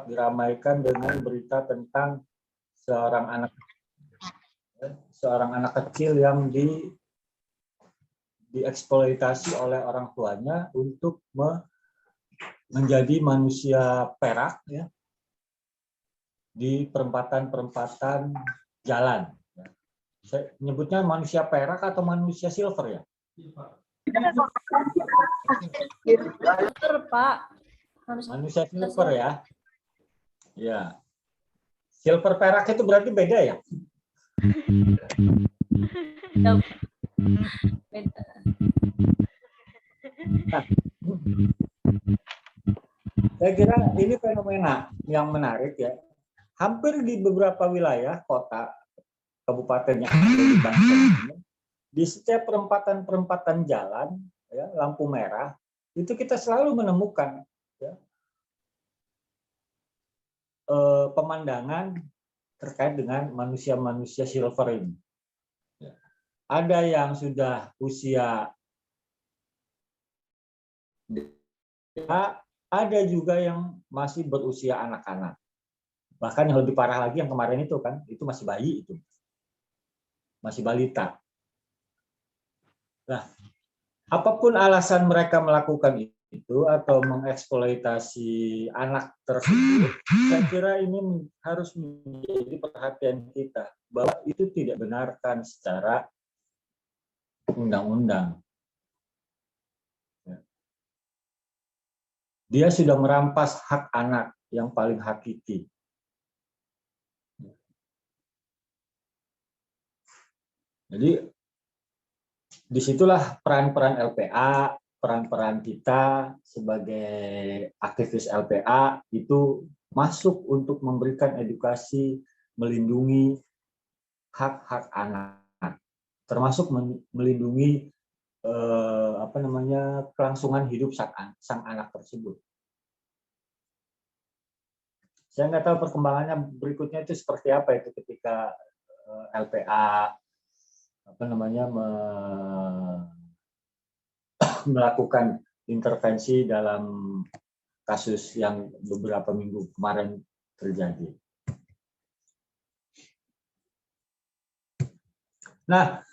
diramaikan dengan berita tentang seorang anak kecil yang dieksploitasi oleh orang tuanya untuk menjadi manusia perak, ya, di perempatan-perempatan jalan. Saya nyebutnya manusia perak atau manusia silver, ya? Silver, Pak. Manusia silver, ya. Ya. Silver perak itu berarti beda, ya? Beda. Nah, saya kira ini fenomena yang menarik, ya. Hampir di beberapa wilayah kota kabupaten yang ada di Banten ini, di setiap perempatan-perempatan jalan, ya, lampu merah, itu kita selalu menemukan, ya, pemandangan terkait dengan manusia-manusia silver ini. Ya. Ada yang sudah usia, ada juga yang masih berusia anak-anak. Bahkan yang lebih parah lagi yang kemarin itu kan, itu masih bayi itu. Masih balita. Nah, apapun alasan mereka melakukan itu atau mengeksploitasi anak tersebut, saya kira ini harus menjadi perhatian kita bahwa itu tidak benarkan secara undang-undang. Dia sudah merampas hak anak yang paling hakiki. Jadi disitulah peran-peran LPA, peran-peran kita sebagai aktivis LPA itu masuk untuk memberikan edukasi, melindungi hak-hak anak, termasuk melindungi kelangsungan hidup sang anak tersebut. Saya nggak tahu perkembangannya berikutnya itu seperti apa itu ketika LPA melakukan intervensi dalam kasus yang beberapa minggu kemarin terjadi. Nah,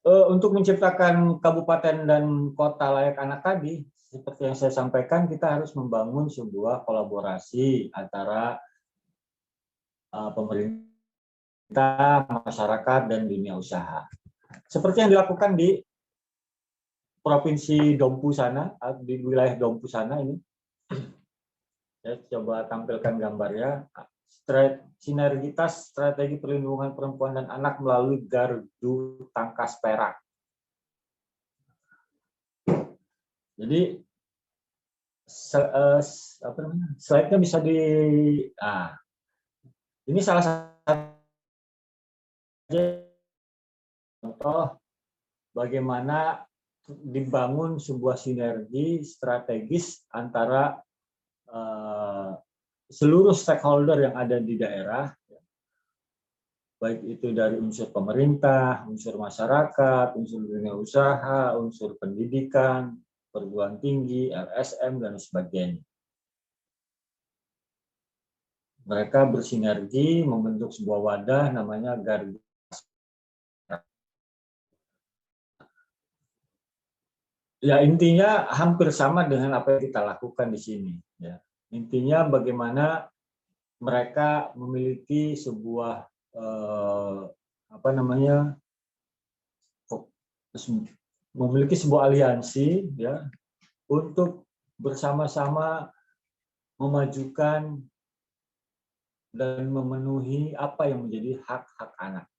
untuk menciptakan kabupaten dan kota layak anak tadi, seperti yang saya sampaikan, kita harus membangun sebuah kolaborasi antara pemerintah, masyarakat, dan dunia usaha. Seperti yang dilakukan di Provinsi Dompu sana, di wilayah Dompu sana ini. Saya coba tampilkan gambarnya. Sinergitas strategi perlindungan perempuan dan anak melalui Gardu Tangkas Perak. Jadi slide-nya bisa ini salah satu contoh bagaimana dibangun sebuah sinergi strategis antara seluruh stakeholder yang ada di daerah, baik itu dari unsur pemerintah, unsur masyarakat, unsur dunia usaha, unsur pendidikan, perguruan tinggi, LSM, dan sebagainya. Mereka bersinergi membentuk sebuah wadah namanya Gardu. Ya, intinya hampir sama dengan apa yang kita lakukan di sini. Ya. Intinya bagaimana mereka memiliki sebuah memiliki sebuah aliansi, ya, untuk bersama-sama memajukan dan memenuhi apa yang menjadi hak-hak anak.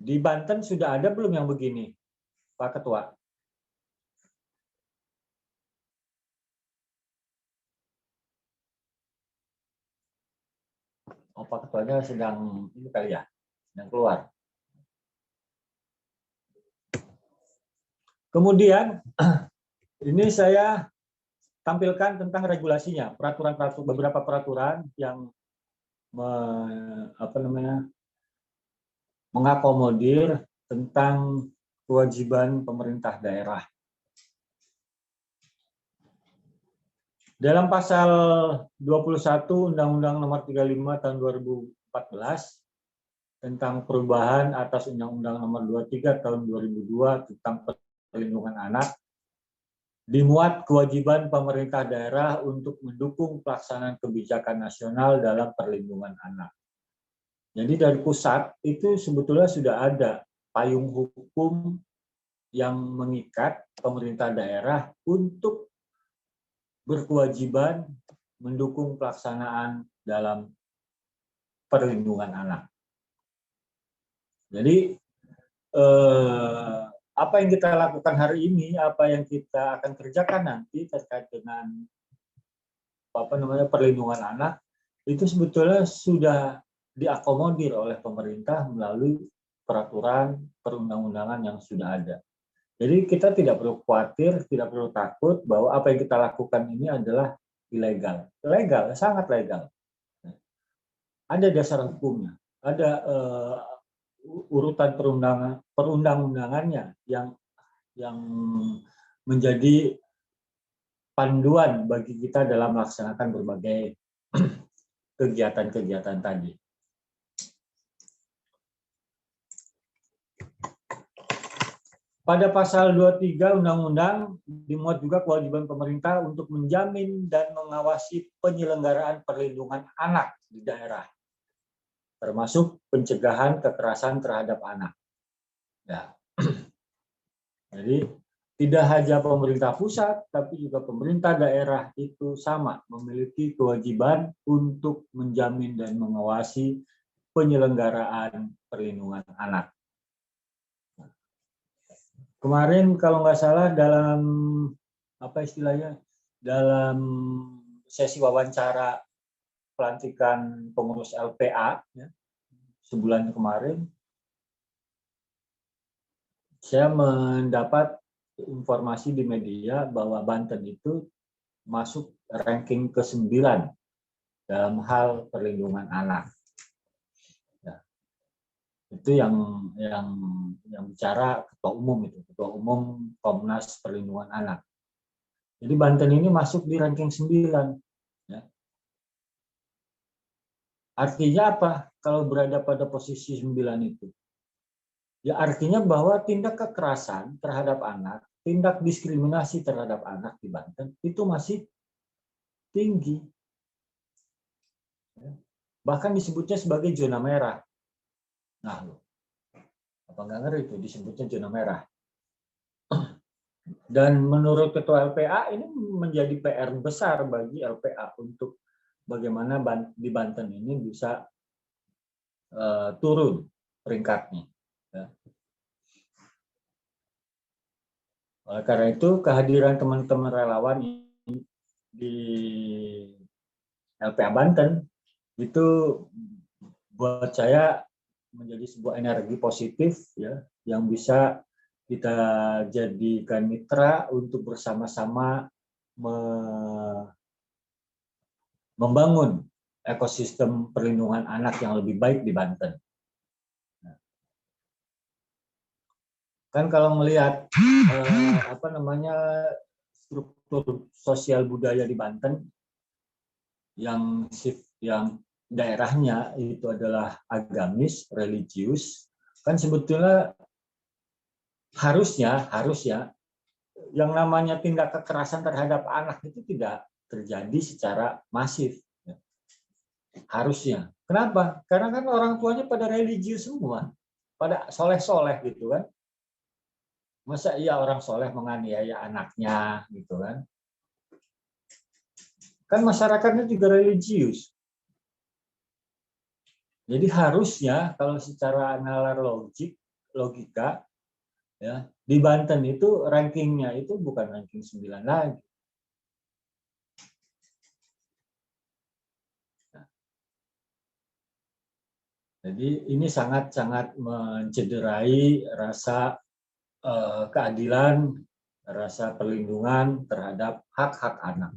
Di Banten sudah ada belum yang begini, Pak Ketua? Oh, Pak Ketuanya sedang ini kali ya, sedang keluar. Kemudian ini saya tampilkan tentang regulasinya, beberapa peraturan yang mengakomodir tentang kewajiban pemerintah daerah. Dalam pasal 21 Undang-Undang Nomor 35 Tahun 2014 tentang perubahan atas Undang-Undang Nomor 23 Tahun 2002 tentang perlindungan anak, dimuat kewajiban pemerintah daerah untuk mendukung pelaksanaan kebijakan nasional dalam perlindungan anak. Jadi dari pusat itu sebetulnya sudah ada payung hukum yang mengikat pemerintah daerah untuk berkewajiban mendukung pelaksanaan dalam perlindungan anak. Jadi apa yang kita lakukan hari ini, apa yang kita akan kerjakan nanti terkait dengan perlindungan anak, itu sebetulnya sudah diakomodir oleh pemerintah melalui peraturan perundang-undangan yang sudah ada. Jadi kita tidak perlu khawatir, tidak perlu takut bahwa apa yang kita lakukan ini adalah ilegal. Legal, sangat legal. Ada dasar hukumnya, ada urutan perundang-undangannya yang menjadi panduan bagi kita dalam melaksanakan berbagai kegiatan-kegiatan tadi. Pada pasal 23 Undang-Undang dimuat juga kewajiban pemerintah untuk menjamin dan mengawasi penyelenggaraan perlindungan anak di daerah, termasuk pencegahan kekerasan terhadap anak. Ya. Jadi tidak hanya pemerintah pusat, tapi juga pemerintah daerah itu sama memiliki kewajiban untuk menjamin dan mengawasi penyelenggaraan perlindungan anak. Kemarin kalau nggak salah dalam dalam sesi wawancara pelantikan pengurus LPA ya, sebulan kemarin, saya mendapat informasi di media bahwa Banten itu masuk ranking ke-9 dalam hal perlindungan anak. Ya. Itu yang bicara ketua umum Komnas Perlindungan Anak. Jadi Banten ini masuk di ranking 9. Ya. Artinya apa kalau berada pada posisi 9 itu? Ya artinya bahwa tindak kekerasan terhadap anak, tindak diskriminasi terhadap anak di Banten itu masih tinggi. Bahkan disebutnya sebagai zona merah. Nah, apa nggak ngeri itu disebutnya zona merah. Dan menurut Ketua LPA ini menjadi PR besar bagi LPA untuk bagaimana di Banten ini bisa turun peringkatnya. Ya. Oleh karena itu kehadiran teman-teman relawan di LPA Banten itu buat saya menjadi sebuah energi positif ya yang bisa kita jadikan mitra untuk bersama-sama membangun ekosistem perlindungan anak yang lebih baik di Banten. Kan kalau melihat struktur sosial budaya di Banten yang daerahnya itu adalah agamis, religius, kan sebetulnya harusnya yang namanya tindak kekerasan terhadap anak itu tidak terjadi secara masif. Harusnya. Kenapa? Karena kan orang tuanya pada religius semua, pada soleh-soleh gitu kan. Masa iya orang soleh menganiaya anaknya gitu kan? Kan masyarakatnya juga religius. Jadi harusnya kalau secara nalar logika ya, di Banten itu rankingnya itu bukan ranking 9 lagi. Nah, jadi ini sangat-sangat mencederai rasa keadilan, rasa perlindungan terhadap hak-hak anak.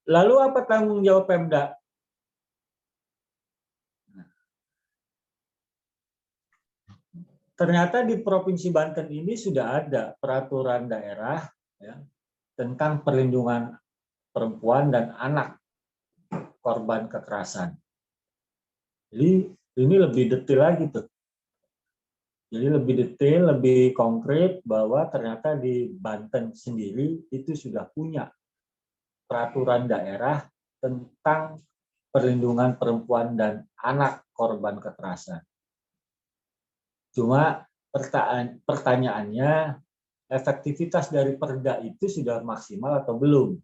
Lalu apa tanggung jawab Pemda? ternyata di Provinsi Banten ini sudah ada peraturan daerah ya, tentang perlindungan perempuan dan anak korban kekerasan. Jadi ini lebih detail lagi tuh. Jadi lebih detail, lebih konkret bahwa ternyata di Banten sendiri itu sudah punya peraturan daerah tentang perlindungan perempuan dan anak korban kekerasan. Cuma pertanyaannya, efektivitas dari perda itu sudah maksimal atau belum?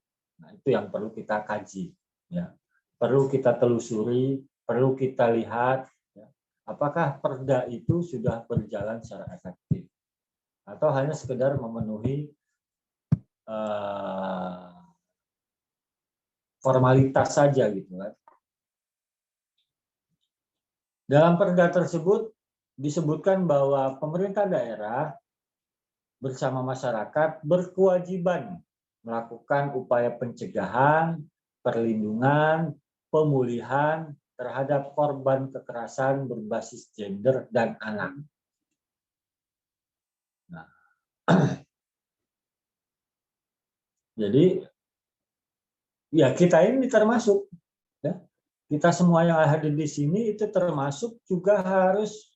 Nah, itu yang perlu kita kaji. Ya. Perlu kita telusuri, perlu kita lihat, ya, apakah perda itu sudah berjalan secara efektif. Atau hanya sekedar memenuhi formalitas saja gitu kan. Dalam perda tersebut disebutkan bahwa pemerintah daerah bersama masyarakat berkewajiban melakukan upaya pencegahan, perlindungan, pemulihan terhadap korban kekerasan berbasis gender dan anak. Nah, jadi ya kita ini termasuk, ya, kita semua yang ada di sini itu termasuk juga harus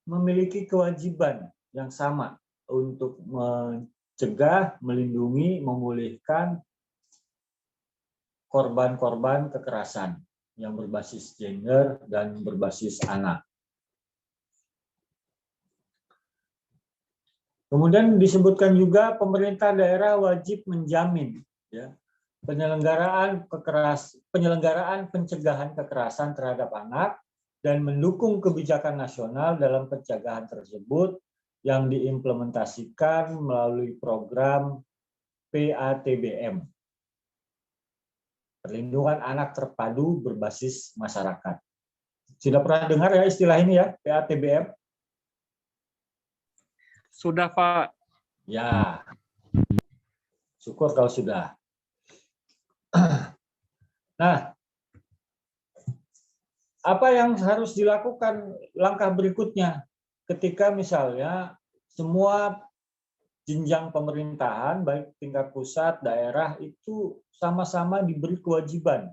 memiliki kewajiban yang sama untuk mencegah, melindungi, memulihkan korban-korban kekerasan yang berbasis gender dan berbasis anak. Kemudian disebutkan juga pemerintah daerah wajib menjamin ya, penyelenggaraan pencegahan kekerasan terhadap anak dan mendukung kebijakan nasional dalam pencegahan tersebut yang diimplementasikan melalui program PATBM, Perlindungan Anak Terpadu Berbasis Masyarakat. Sudah pernah dengar ya istilah ini ya, PATBM? Sudah, Pak. Ya, syukur kalau sudah. Nah, apa yang harus dilakukan langkah berikutnya ketika misalnya semua jenjang pemerintahan, baik tingkat pusat, daerah, itu sama-sama diberi kewajiban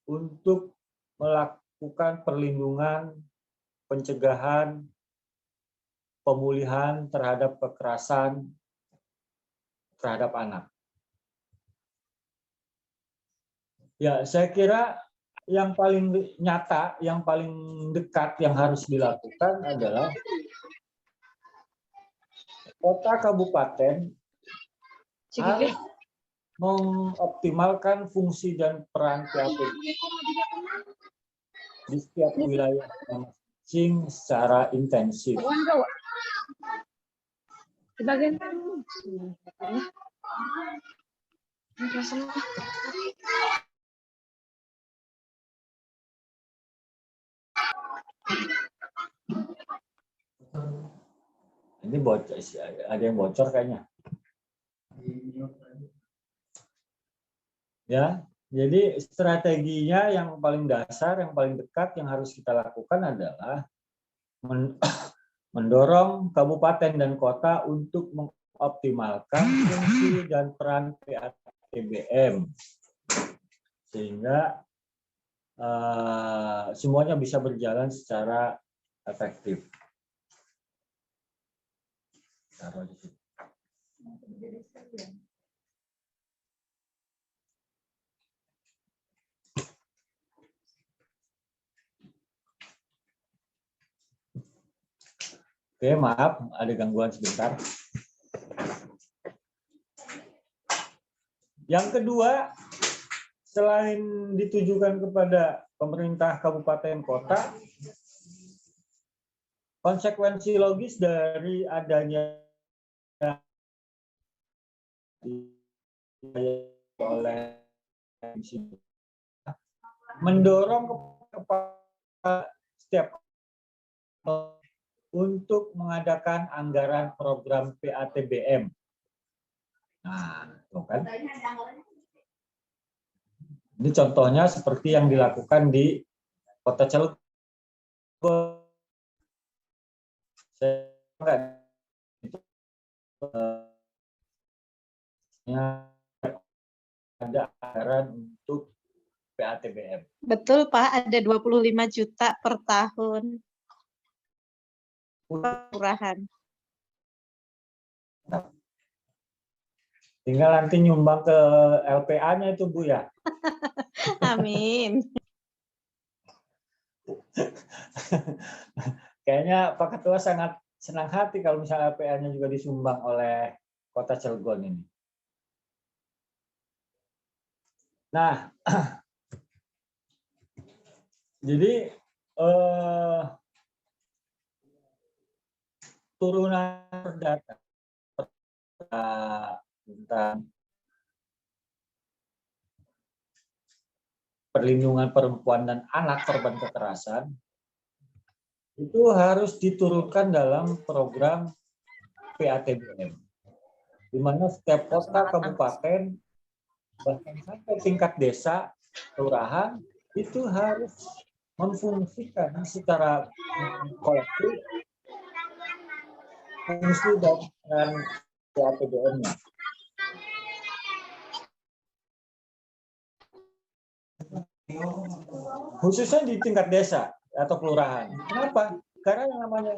untuk melakukan perlindungan, pencegahan, pemulihan terhadap kekerasan terhadap anak. Ya, saya kira yang paling nyata, yang paling dekat yang harus dilakukan adalah kota kabupaten harus mengoptimalkan fungsi dan peran PATBM di setiap wilayah masing-masing secara intensif. Ini bocor, ada yang bocor kayaknya. Ya, jadi strateginya yang paling dasar, yang paling dekat yang harus kita lakukan adalah mendorong kabupaten dan kota untuk mengoptimalkan fungsi dan peran PATBM sehingga semuanya bisa berjalan secara efektif. Taruh di situ. Oke, maaf, ada gangguan sebentar. Yang kedua, selain ditujukan kepada pemerintah kabupaten kota, konsekuensi logis dari adanya oleh mendorong kepada setiap untuk mengadakan anggaran program PATBM. Nah, itu kan. Ini contohnya seperti yang dilakukan di Kota Cilegon. Saya enggak itu ada anggaran untuk PATBM. Betul Pak, ada 25 juta per tahun kelurahan. Tinggal nanti nyumbang ke LPA-nya itu Bu ya. Amin. Kayaknya Pak Ketua sangat senang hati kalau misalnya LPA-nya juga disumbang oleh Kota Cilegon ini. Nah, jadi turunan perdata tentang perlindungan perempuan dan anak korban kekerasan itu harus diturunkan dalam program PATBM, di mana setiap kota, kabupaten, bahkan sampai tingkat desa, kelurahan itu harus memfungsikan secara kolektif fungsi dan PATBM-nya. Khususnya di tingkat desa atau kelurahan. Kenapa? Karena yang namanya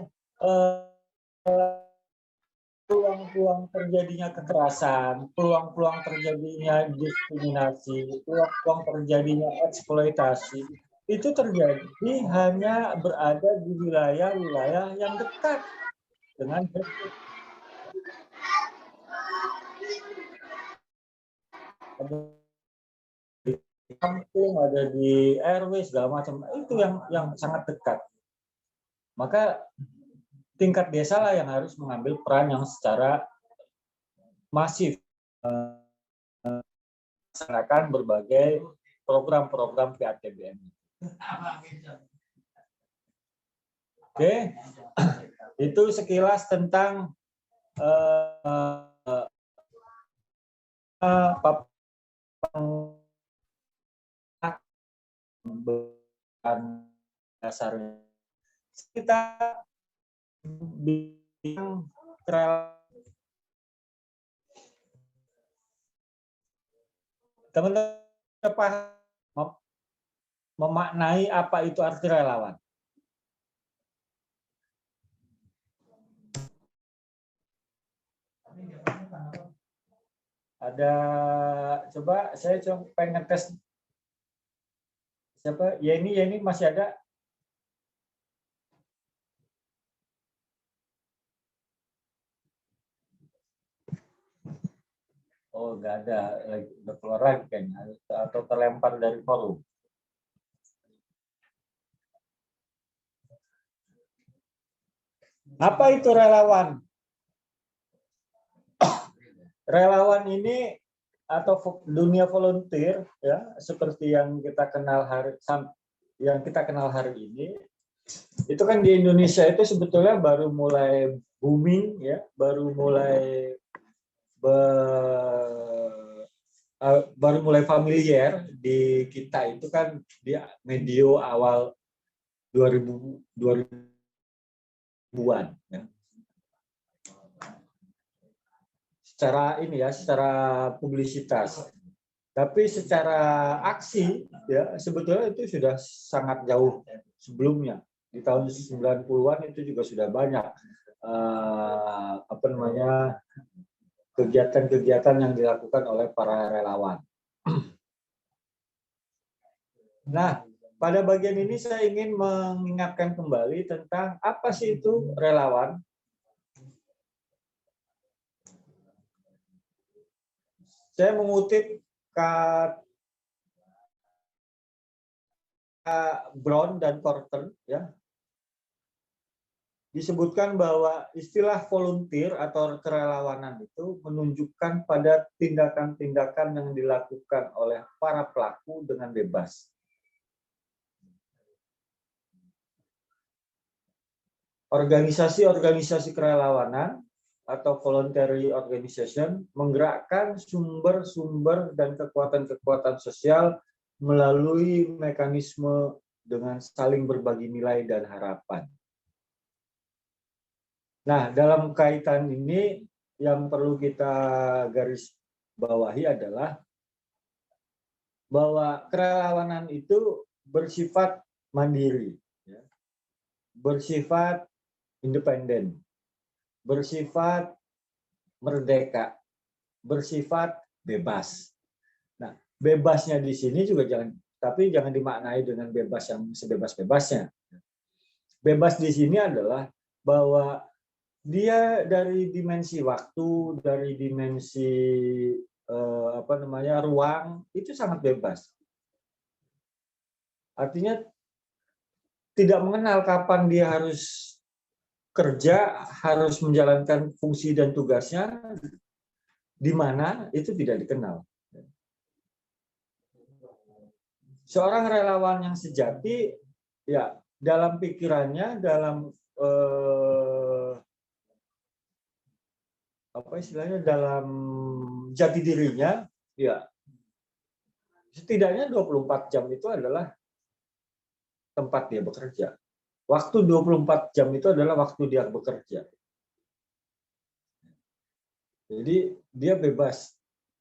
peluang-peluang terjadinya kekerasan, peluang-peluang terjadinya diskriminasi, peluang-peluang terjadinya eksploitasi, itu terjadi hanya berada di wilayah-wilayah yang dekat dengan di kampung, ada di RW segala macam, itu yang sangat dekat. Maka tingkat desa lah yang harus mengambil peran yang secara masif melaksanakan berbagai program-program PATBM. Oke, itu sekilas tentang dasarnya. Kita bilang teman-teman memaknai apa itu arti relawan. Ada, coba saya pengen tes siapa? Yeni masih ada? Oh, nggak ada, udah keluar lagi kayaknya, atau terlempar dari forum. Apa itu relawan? Relawan ini atau dunia volunteer ya, seperti yang kita kenal hari ini, itu kan di Indonesia itu sebetulnya baru mulai booming ya, baru mulai familiar di kita itu kan di medio awal 2000-an ya. Secara publisitas. Tapi secara aksi ya sebetulnya itu sudah sangat jauh sebelumnya. Di tahun 90-an itu juga sudah banyak kegiatan-kegiatan yang dilakukan oleh para relawan. Nah, pada bagian ini saya ingin mengingatkan kembali tentang apa sih itu relawan. Saya mengutip Kak Brown dan Corton ya. Disebutkan bahwa istilah volunteer atau kerelawanan itu menunjukkan pada tindakan-tindakan yang dilakukan oleh para pelaku dengan bebas. Organisasi-organisasi kerelawanan atau voluntary organization menggerakkan sumber-sumber dan kekuatan-kekuatan sosial melalui mekanisme dengan saling berbagi nilai dan harapan. Nah, dalam kaitan ini yang perlu kita garis bawahi adalah bahwa kerelawanan itu bersifat mandiri, ya, bersifat independen, bersifat merdeka, bersifat bebas. Nah, bebasnya di sini juga jangan dimaknai dengan bebas yang sebebas-bebasnya. Bebas di sini adalah bahwa dia dari dimensi waktu, dari dimensi ruang itu sangat bebas. Artinya tidak mengenal kapan dia harus kerja, harus menjalankan fungsi dan tugasnya, di mana itu tidak dikenal. Seorang relawan yang sejati, ya dalam pikirannya, dalam dalam jati dirinya, ya setidaknya 24 jam itu adalah tempat dia bekerja. Waktu 24 jam itu adalah waktu dia bekerja. Jadi dia bebas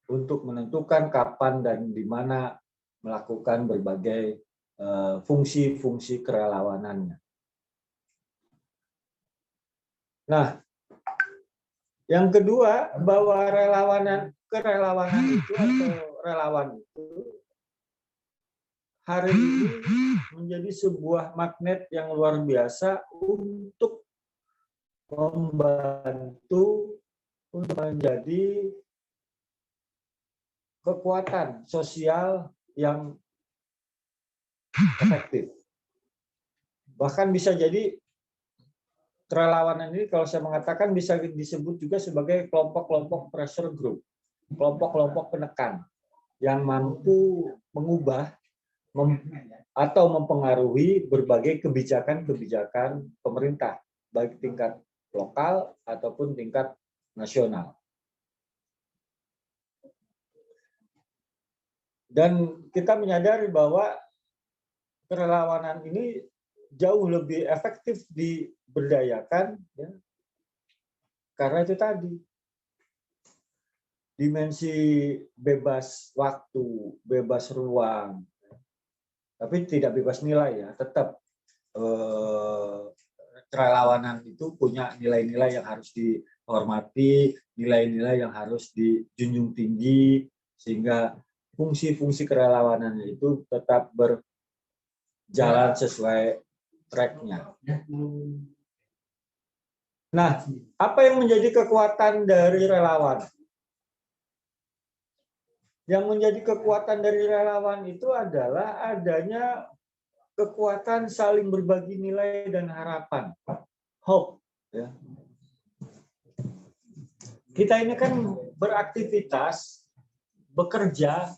untuk menentukan kapan dan di mana melakukan berbagai fungsi-fungsi kerelawanannya. Nah, yang kedua, bahwa kerelawanan itu atau relawan itu hari ini menjadi sebuah magnet yang luar biasa untuk membantu untuk menjadi kekuatan sosial yang efektif. Bahkan bisa jadi kerelawanan ini kalau saya mengatakan bisa disebut juga sebagai kelompok-kelompok pressure group, kelompok-kelompok penekan yang mampu mengubah atau mempengaruhi berbagai kebijakan-kebijakan pemerintah, baik tingkat lokal ataupun tingkat nasional. Dan kita menyadari bahwa kerelawanan ini jauh lebih efektif diberdayakan, ya, karena itu tadi dimensi bebas waktu, bebas ruang, tapi tidak bebas nilai, ya. Tetap kerelawanan itu punya nilai-nilai yang harus dihormati, nilai-nilai yang harus dijunjung tinggi, sehingga fungsi-fungsi kerelawanannya itu tetap berjalan sesuai track-nya. Nah, apa yang menjadi kekuatan dari relawan? Yang menjadi kekuatan dari relawan itu adalah adanya kekuatan saling berbagi nilai dan harapan. Hope. Ya. Kita ini kan beraktivitas, bekerja,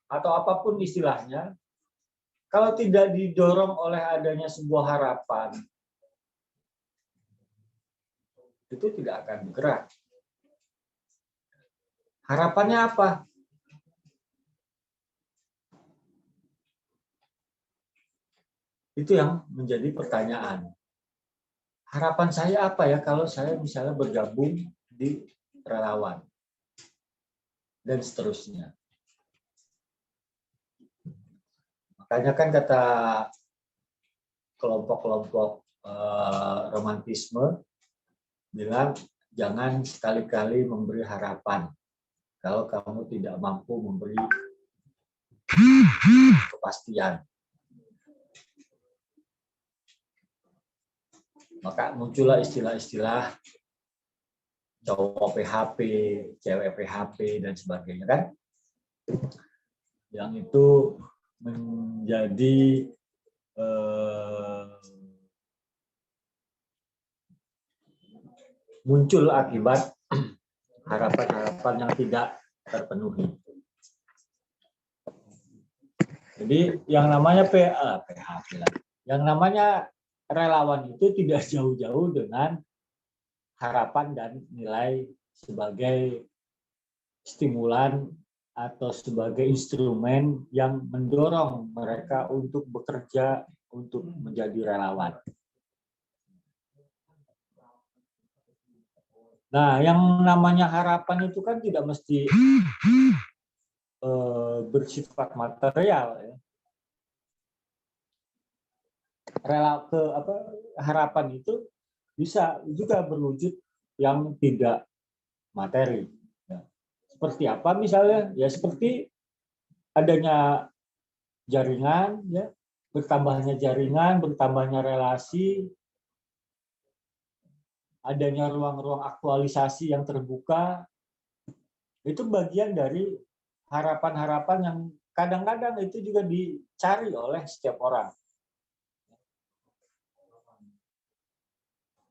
atau apapun istilahnya, kalau tidak didorong oleh adanya sebuah harapan, itu tidak akan bergerak. Harapannya apa? Itu yang menjadi pertanyaan. Harapan saya apa ya kalau saya misalnya bergabung di relawan? Dan seterusnya. Makanya kan kata kelompok-kelompok romantisme bilang jangan sekali-kali memberi harapan kalau kamu tidak mampu memberi kepastian. Maka muncullah istilah-istilah cowok PHP, cewek PHP, dan sebagainya, kan? Yang itu menjadi muncul akibat harapan-harapan yang tidak terpenuhi. Jadi yang namanya PHP lah. Yang namanya relawan itu tidak jauh-jauh dengan harapan dan nilai sebagai stimulan atau sebagai instrumen yang mendorong mereka untuk bekerja, untuk menjadi relawan. Nah, yang namanya harapan itu kan tidak mesti bersifat material, ya. Harapan itu bisa juga berwujud yang tidak materi. Ya. Seperti apa misalnya? Ya seperti adanya jaringan, ya, bertambahnya jaringan, bertambahnya relasi, adanya ruang-ruang aktualisasi yang terbuka, itu bagian dari harapan-harapan yang kadang-kadang itu juga dicari oleh setiap orang.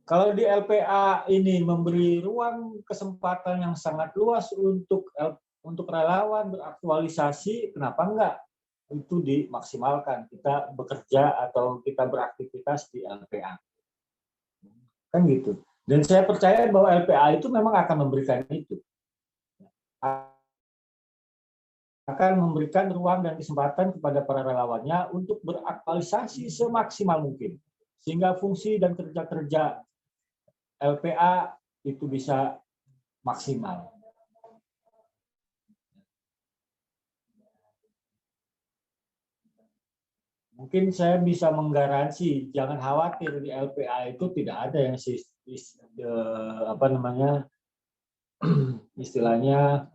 Kalau di LPA ini memberi ruang kesempatan yang sangat luas untuk relawan beraktualisasi, kenapa enggak itu dimaksimalkan, kita bekerja atau kita beraktivitas di LPA. Kan gitu. Dan saya percaya bahwa LPA itu memang akan memberikan itu. Akan memberikan ruang dan kesempatan kepada para relawannya untuk beraktualisasi semaksimal mungkin. Sehingga fungsi dan kerja-kerja LPA itu bisa maksimal. Mungkin saya bisa menggaransi, jangan khawatir di LPA itu tidak ada yang istilahnya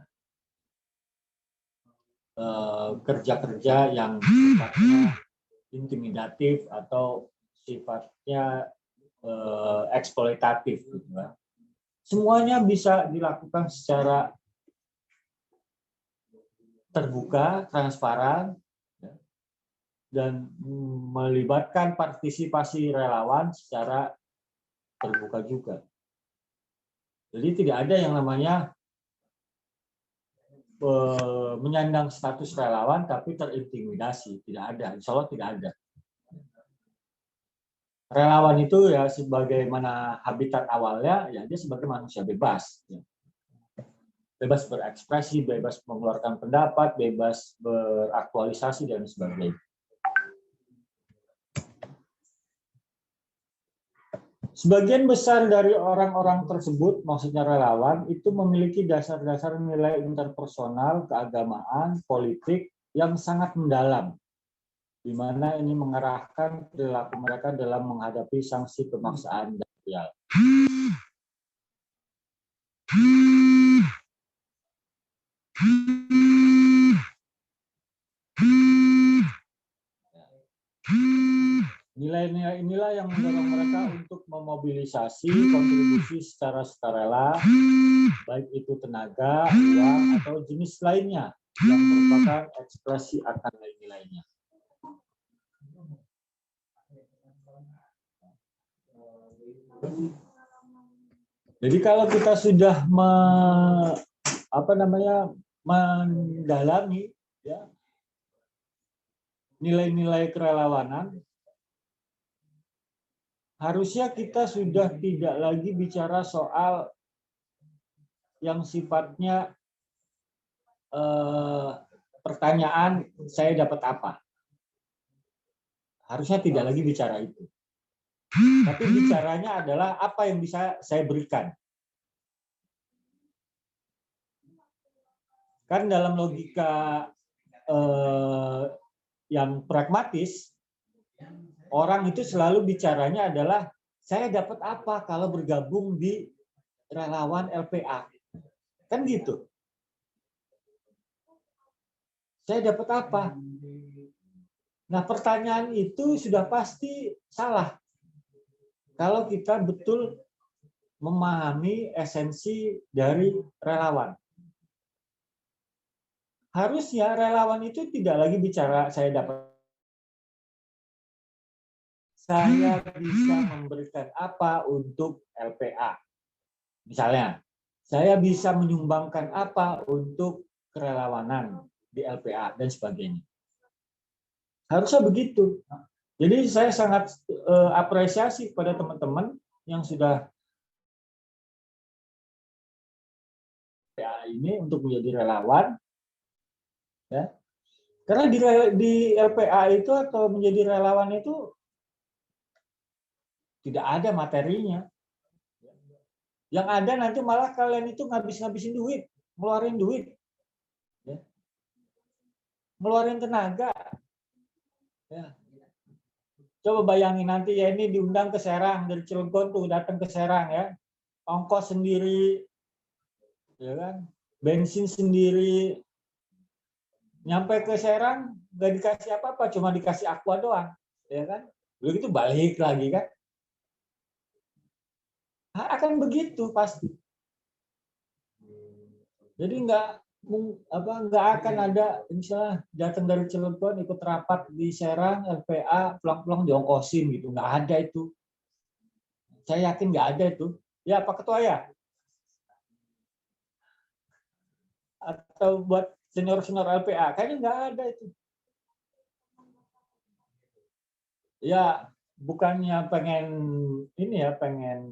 kerja-kerja yang sifatnya intimidatif atau sifatnya eksploitatif. Gitu, ya. Semuanya bisa dilakukan secara terbuka, transparan, ya, dan melibatkan partisipasi relawan secara terbuka juga. Jadi tidak ada yang namanya menyandang status relawan tapi terintimidasi, tidak ada, insya Allah tidak ada. Relawan itu ya sebagaimana habitat awalnya, ya dia sebagai manusia bebas, ya. Bebas berekspresi, bebas mengeluarkan pendapat, bebas beraktualisasi dan sebagainya. Sebagian besar dari orang-orang tersebut, maksudnya relawan, itu memiliki dasar-dasar nilai interpersonal, keagamaan, politik yang sangat mendalam, di mana ini mengarahkan perilaku mereka dalam menghadapi sanksi pemaksaan dan material. Nilai-nilai inilah yang mendorong mereka untuk memobilisasi kontribusi secara sukarela, baik itu tenaga, uang, atau jenis lainnya yang merupakan ekspresi akan nilai-nilainya. Jadi kalau kita sudah mendalami, ya, nilai-nilai kerelawanan, harusnya kita sudah tidak lagi bicara soal yang sifatnya pertanyaan saya dapat apa. Harusnya tidak lagi bicara itu. Tapi bicaranya adalah apa yang bisa saya berikan. Kan dalam logika yang pragmatis, orang itu selalu bicaranya adalah saya dapat apa kalau bergabung di relawan LPA. Kan gitu. Saya dapat apa? Nah, pertanyaan itu sudah pasti salah. Kalau kita betul memahami esensi dari relawan. Harusnya relawan itu tidak lagi bicara saya bisa memberikan apa untuk LPA. Misalnya, saya bisa menyumbangkan apa untuk kerelawanan di LPA dan sebagainya. Harusnya begitu. Jadi saya sangat apresiasi kepada teman-teman yang sudah LPA ini untuk menjadi relawan, ya. Karena di LPA itu atau menjadi relawan itu tidak ada materinya. Yang ada nanti malah kalian itu ngabis-ngabisin duit, ngeluarin duit, ya. Ngeluarin tenaga. Ya. Coba bayangin nanti ya ini diundang ke Serang, dari Cilegon tuh datang ke Serang ya. Ongkos sendiri, ya kan? Bensin sendiri. Nyampe ke Serang nggak dikasih apa-apa, cuma dikasih aqua doang, ya kan? Begitu balik lagi kan? Akan begitu pasti. Jadi nggak akan ada misalnya datang dari Cilegon ikut rapat di Serang LPA pulang-pulang diongkosin gitu, nggak ada itu. Saya yakin nggak ada itu. Ya Pak Ketua ya. Atau buat senior-senior LPA kayaknya nggak ada itu. Ya bukannya pengen ini ya pengen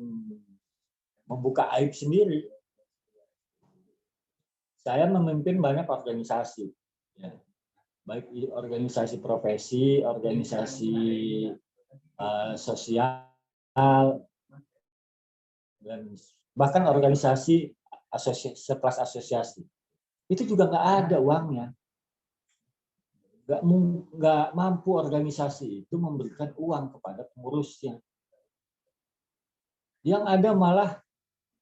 membuka aib sendiri. Saya memimpin banyak organisasi, ya. Baik organisasi profesi, organisasi sosial, dan bahkan organisasi sekelas asosiasi. Itu juga nggak ada uangnya. Nggak mampu organisasi itu memberikan uang kepada pengurusnya. Yang ada malah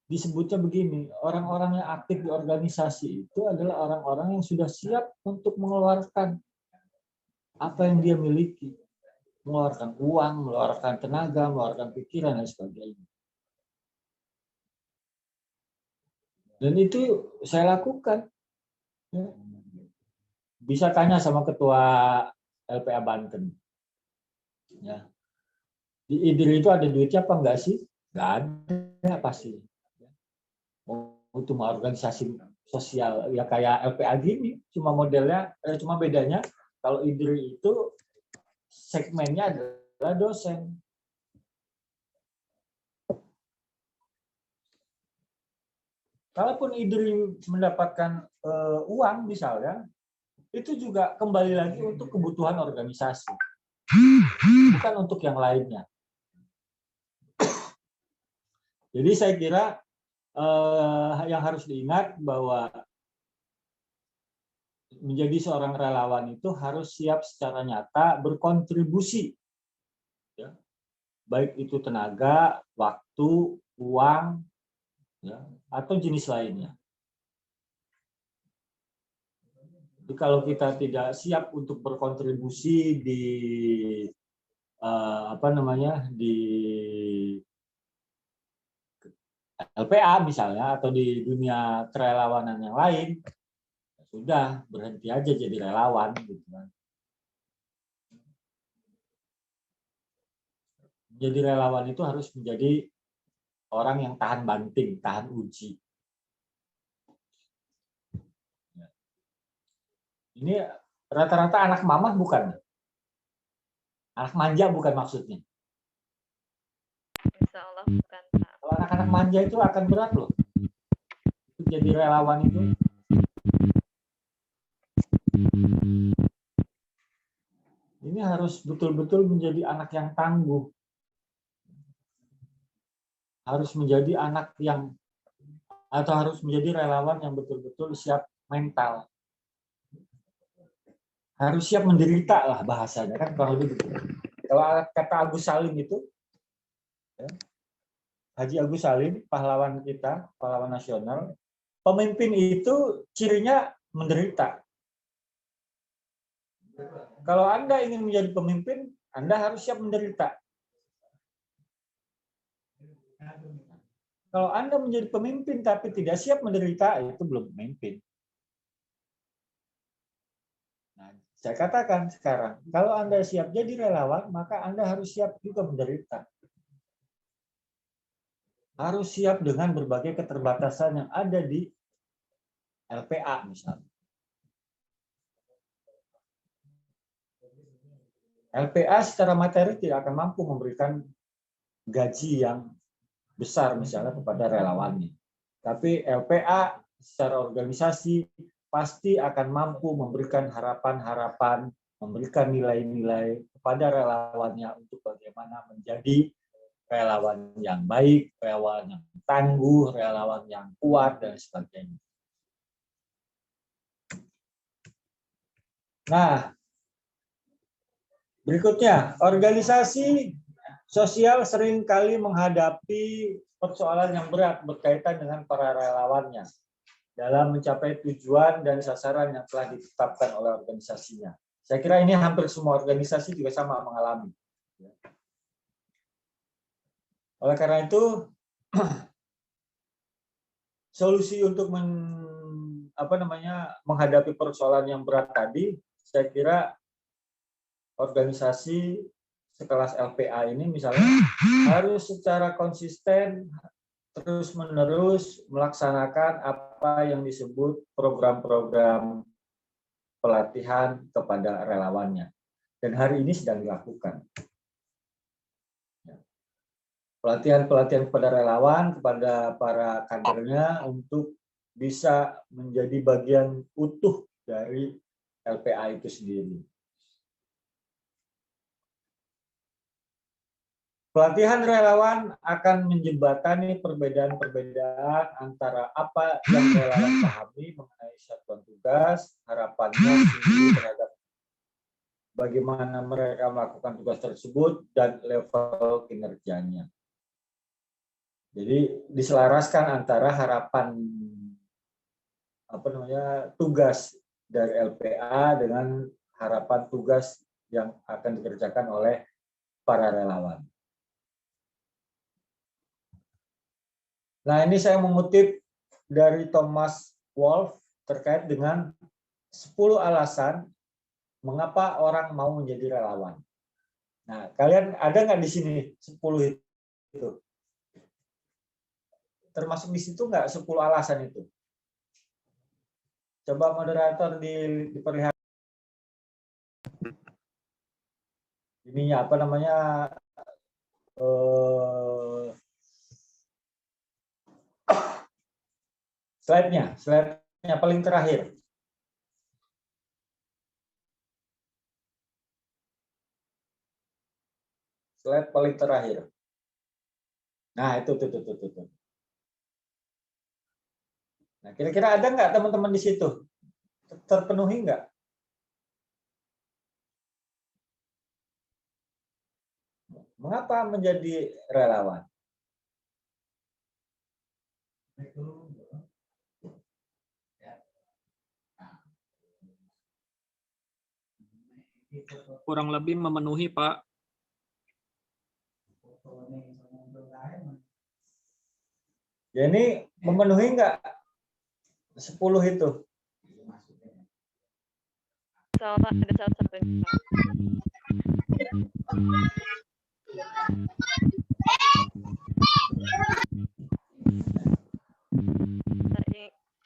disebutnya begini, orang-orang yang aktif di organisasi itu adalah orang-orang yang sudah siap untuk mengeluarkan apa yang dia miliki. Mengeluarkan uang, mengeluarkan tenaga, mengeluarkan pikiran, dan sebagainya. Dan itu saya lakukan. Bisa tanya sama Ketua LPA Banten. Ya. Di IDRI itu ada duitnya apa enggak sih? Nggak ada pasti. Untuk organisasi sosial ya kayak LPA gini, cuma modelnya, cuma bedanya kalau IDRI itu segmennya adalah dosen. Kalaupun IDRI mendapatkan uang misalnya, itu juga kembali lagi untuk kebutuhan organisasi, bukan untuk yang lainnya. Jadi saya kira yang harus diingat bahwa menjadi seorang relawan itu harus siap secara nyata berkontribusi, ya. Baik itu tenaga, waktu, uang, ya, atau jenis lainnya. Jadi kalau kita tidak siap untuk berkontribusi di di LPA misalnya atau di dunia kerelawanan yang lain, sudah berhenti aja jadi relawan gitu kan. Jadi relawan itu harus menjadi orang yang tahan banting, tahan uji. Ini rata-rata anak mamah bukan? Anak manja bukan maksudnya? Insya Allah bukan, Pak. Kalau anak-anak manja itu akan berat loh. Jadi relawan itu. Ini harus betul-betul menjadi anak yang tangguh. Harus menjadi anak yang, atau harus menjadi relawan yang betul-betul siap mental. Harus siap menderita lah bahasanya, kan kurang lebih begitu. Kalau kata Agus Salim itu, ya, Haji Agus Salim, pahlawan kita, pahlawan nasional, pemimpin itu cirinya menderita. Kalau Anda ingin menjadi pemimpin, Anda harus siap menderita. Kalau Anda menjadi pemimpin tapi tidak siap menderita, itu belum pemimpin. Nah, saya katakan sekarang, kalau Anda siap jadi relawan, maka Anda harus siap juga menderita. Harus siap dengan berbagai keterbatasan yang ada di LPA misalnya. LPA secara materi tidak akan mampu memberikan gaji yang besar misalnya kepada relawannya. Tapi LPA secara organisasi pasti akan mampu memberikan harapan-harapan, memberikan nilai-nilai kepada relawannya untuk bagaimana menjadi relawan yang baik, relawan yang tangguh, relawan yang kuat, dan sebagainya. Nah, berikutnya, organisasi sosial seringkali menghadapi persoalan yang berat berkaitan dengan para relawannya dalam mencapai tujuan dan sasaran yang telah ditetapkan oleh organisasinya. Saya kira ini hampir semua organisasi juga sama mengalami. Oleh karena itu, solusi untuk menghadapi persoalan yang berat tadi, saya kira organisasi sekelas LPA ini misalnya harus secara konsisten terus-menerus melaksanakan apa yang disebut program-program pelatihan kepada relawannya. Dan hari ini sedang dilakukan. Pelatihan-pelatihan kepada relawan, kepada para kadernya untuk bisa menjadi bagian utuh dari LPA itu sendiri. Pelatihan relawan akan menjembatani perbedaan-perbedaan antara apa yang relawan pahami mengenai satuan tugas, harapannya sendiri terhadap bagaimana mereka melakukan tugas tersebut, dan level kinerjanya. Jadi diselaraskan antara harapan tugas dari LPA dengan harapan tugas yang akan dikerjakan oleh para relawan. Nah, ini saya mengutip dari Thomas Wolfe terkait dengan 10 alasan mengapa orang mau menjadi relawan. Nah, kalian ada nggak di sini 10 itu? Termasuk di situ nggak 10 alasan itu? Coba moderator diperlihatkan. Ininya apa namanya? Slide-nya paling terakhir. Slide paling terakhir. Nah, itu. Nah, kira-kira ada nggak teman-teman di situ? Terpenuhi nggak? Mengapa menjadi relawan? Kurang lebih memenuhi, Pak. Ya, ini memenuhi nggak 10 itu? Salah, ada salah satu.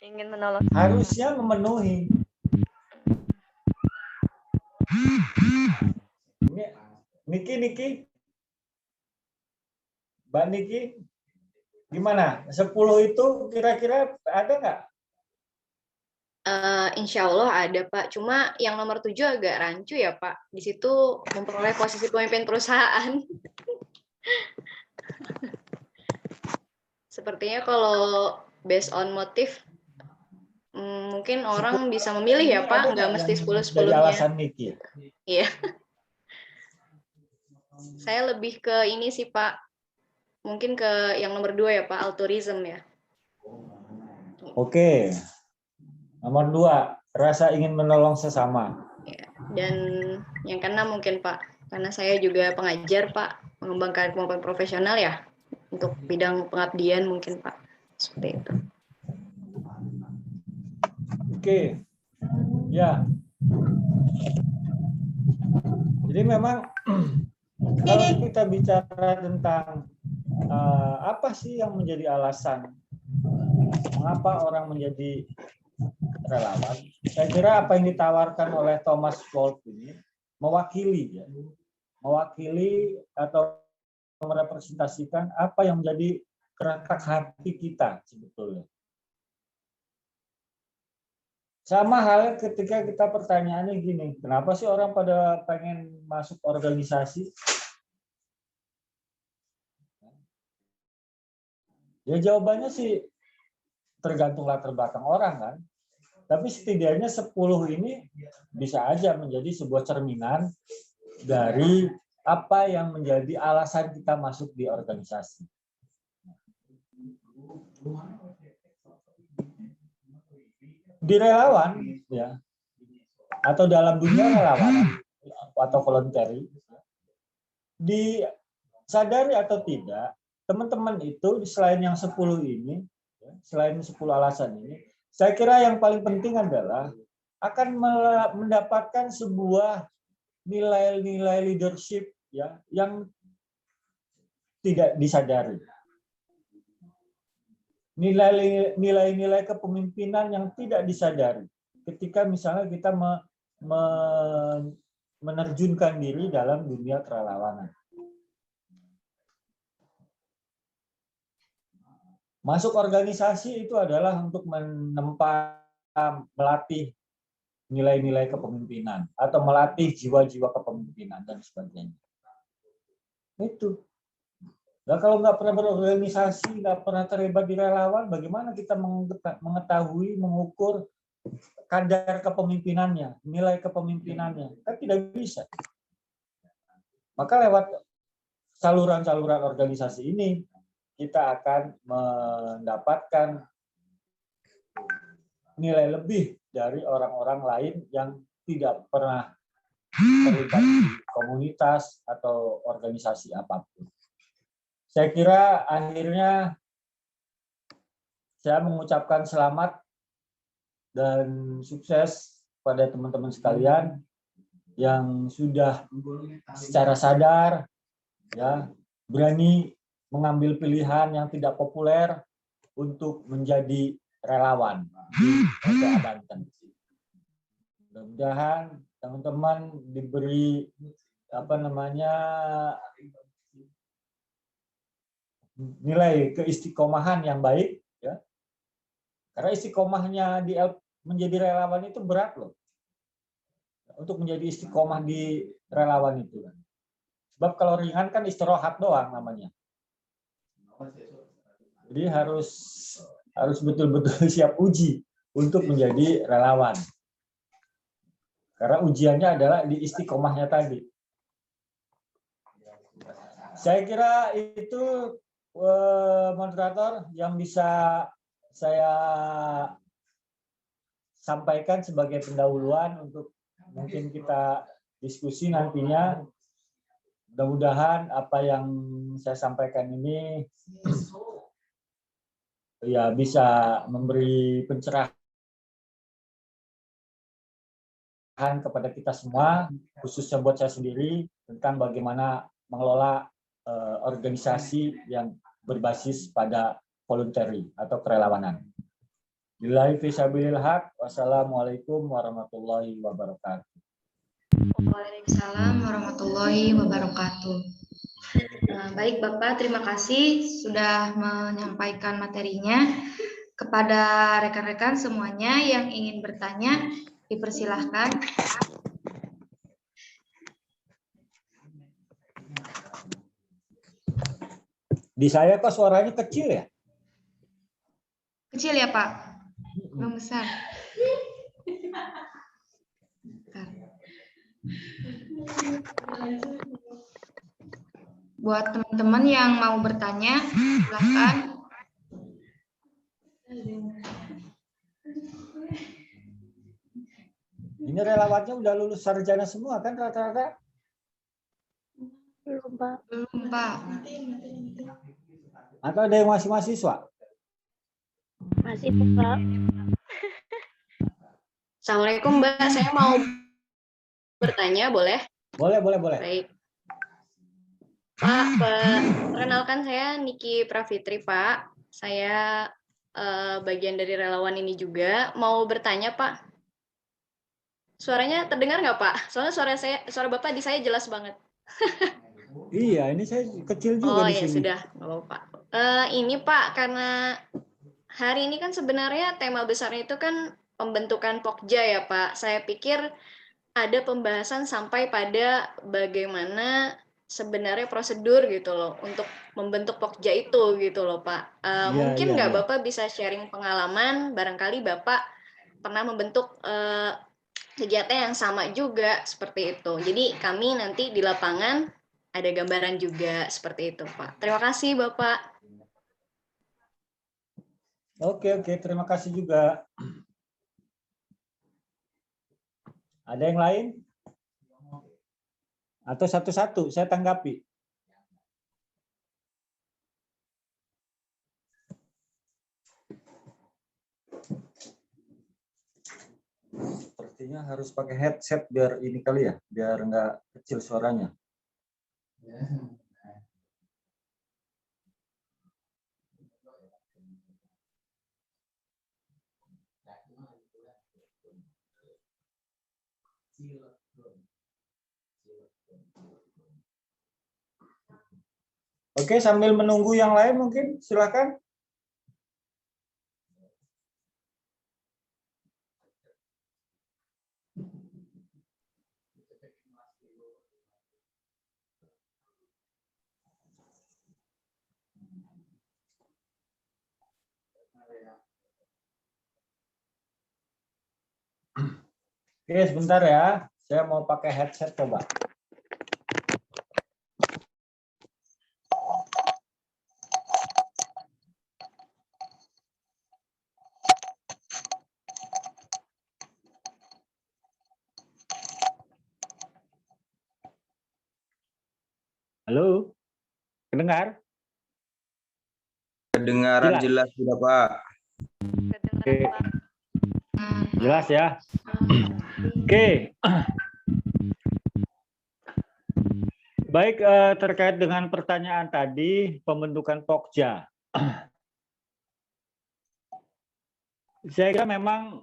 Ingin menolong. Harusnya memenuhi. Ini Niki, Mbak Niki, gimana? 10 itu kira-kira ada nggak? Insya Allah ada, Pak. Cuma yang nomor 7 agak rancu ya, Pak. Di situ memperoleh posisi pemimpin perusahaan. Sepertinya kalau based on motif, mungkin orang bisa memilih ya, Pak. Nggak mesti 10-10-nya. Dari alasan Niki. Iya. Saya lebih ke ini sih, Pak. Mungkin ke yang nomor 2 ya, Pak. Altruism ya. Oke. Nomor 2, rasa ingin menolong sesama. Ya. Dan yang keenam mungkin, Pak. Karena saya juga pengajar, Pak. Mengembangkan kemampuan profesional ya. Untuk bidang pengabdian mungkin, Pak. Seperti itu. Oke. Ya. Jadi memang kalau kita bicara tentang apa sih yang menjadi alasan mengapa orang menjadi relawan, saya kira apa yang ditawarkan oleh Thomas Wolfe ini mewakili atau merepresentasikan apa yang menjadi keretak hati kita sebetulnya. Sama halnya ketika kita pertanyaannya gini, kenapa sih orang pada pengen masuk organisasi? Ya jawabannya sih tergantung latar belakang orang kan. Tapi setidaknya 10 ini bisa aja menjadi sebuah cerminan dari apa yang menjadi alasan kita masuk di organisasi. Di relawan ya, atau dalam dunia relawan atau voluntary, disadari atau tidak, teman-teman itu selain yang 10 ini, selain 10 alasan ini, saya kira yang paling penting adalah akan mendapatkan sebuah nilai-nilai leadership ya yang tidak disadari. Nilai-nilai kepemimpinan yang tidak disadari ketika misalnya kita menerjunkan diri dalam dunia kerelawanan. Masuk organisasi itu adalah untuk melatih nilai-nilai kepemimpinan atau melatih jiwa-jiwa kepemimpinan dan sebagainya. Itu. Nah, kalau nggak pernah berorganisasi, nggak pernah terlibat di relawan, bagaimana kita mengetahui, mengukur kadar kepemimpinannya, nilai kepemimpinannya? Kan tidak bisa. Maka lewat saluran-saluran organisasi ini, kita akan mendapatkan nilai lebih dari orang-orang lain yang tidak pernah terlibat di komunitas atau organisasi apapun. Saya kira akhirnya saya mengucapkan selamat dan sukses pada teman-teman sekalian yang sudah secara sadar ya berani mengambil pilihan yang tidak populer untuk menjadi relawan di LPA Banten. Mudah-mudahan teman-teman diberi nilai keistiqomahan yang baik ya. Karena istiqomahnya menjadi relawan itu berat loh. Untuk menjadi istiqomah di relawan itu. Sebab kalau ringan kan istirahat doang namanya. Jadi harus betul-betul siap uji untuk menjadi relawan. Karena ujiannya adalah di istiqomahnya tadi. Saya kira itu moderator yang bisa saya sampaikan sebagai pendahuluan untuk mungkin kita diskusi nantinya. Mudah-mudahan apa yang saya sampaikan ini ya bisa memberi pencerahan kepada kita semua, khususnya buat saya sendiri, tentang bagaimana mengelola organisasi yang berbasis pada voluntary atau kerelawanan. Billahi fi sabilil haq. Wassalamualaikum warahmatullahi wabarakatuh. Waalaikumsalam warahmatullahi wabarakatuh. Baik Bapak, terima kasih sudah menyampaikan materinya. Kepada rekan-rekan semuanya yang ingin bertanya, dipersilahkan. Di saya kok suaranya kecil ya? Kecil ya Pak? Belum besar. Buat teman-teman yang mau bertanya, silakan. Ini relawannya udah lulus sarjana semua kan rata-rata? Belum, Pak. Belum Pak. Atau ada yang masih mahasiswa? Masih, Pak. Assalamualaikum Mbak, saya mau bertanya, boleh? Boleh. Baik. Pak, perkenalkan saya Niki Pravitri, Pak. Saya bagian dari relawan ini juga. Mau bertanya, Pak. Suaranya terdengar nggak, Pak? Soalnya suara Bapak di saya jelas banget. Iya, ini saya kecil juga di ya sini. sudah, nggak apa-apa. Ini Pak, karena hari ini kan sebenarnya tema besarnya itu kan pembentukan Pokja ya Pak. Saya pikir ada pembahasan sampai pada bagaimana sebenarnya prosedur gitu loh untuk membentuk Pokja itu gitu loh Pak. Iya, Mungkin iya, nggak iya. Bapak bisa sharing pengalaman, barangkali Bapak pernah membentuk kegiatan yang sama juga seperti itu. Jadi kami nanti di lapangan ada gambaran juga seperti itu Pak. Terima kasih Bapak. Oke, terima kasih juga. Ada yang lain? Atau satu-satu saya tanggapi? Sepertinya harus pakai headset biar ini kali ya, biar nggak kecil suaranya. Oke, sambil menunggu yang lain mungkin silakan. Oke, sebentar ya. Saya mau pakai headset coba. Halo? Kedengar? Kedengaran jelas sudah Pak. Oke. Jelas ya? Oke. Baik, terkait dengan pertanyaan tadi, pembentukan Pokja. Saya kira memang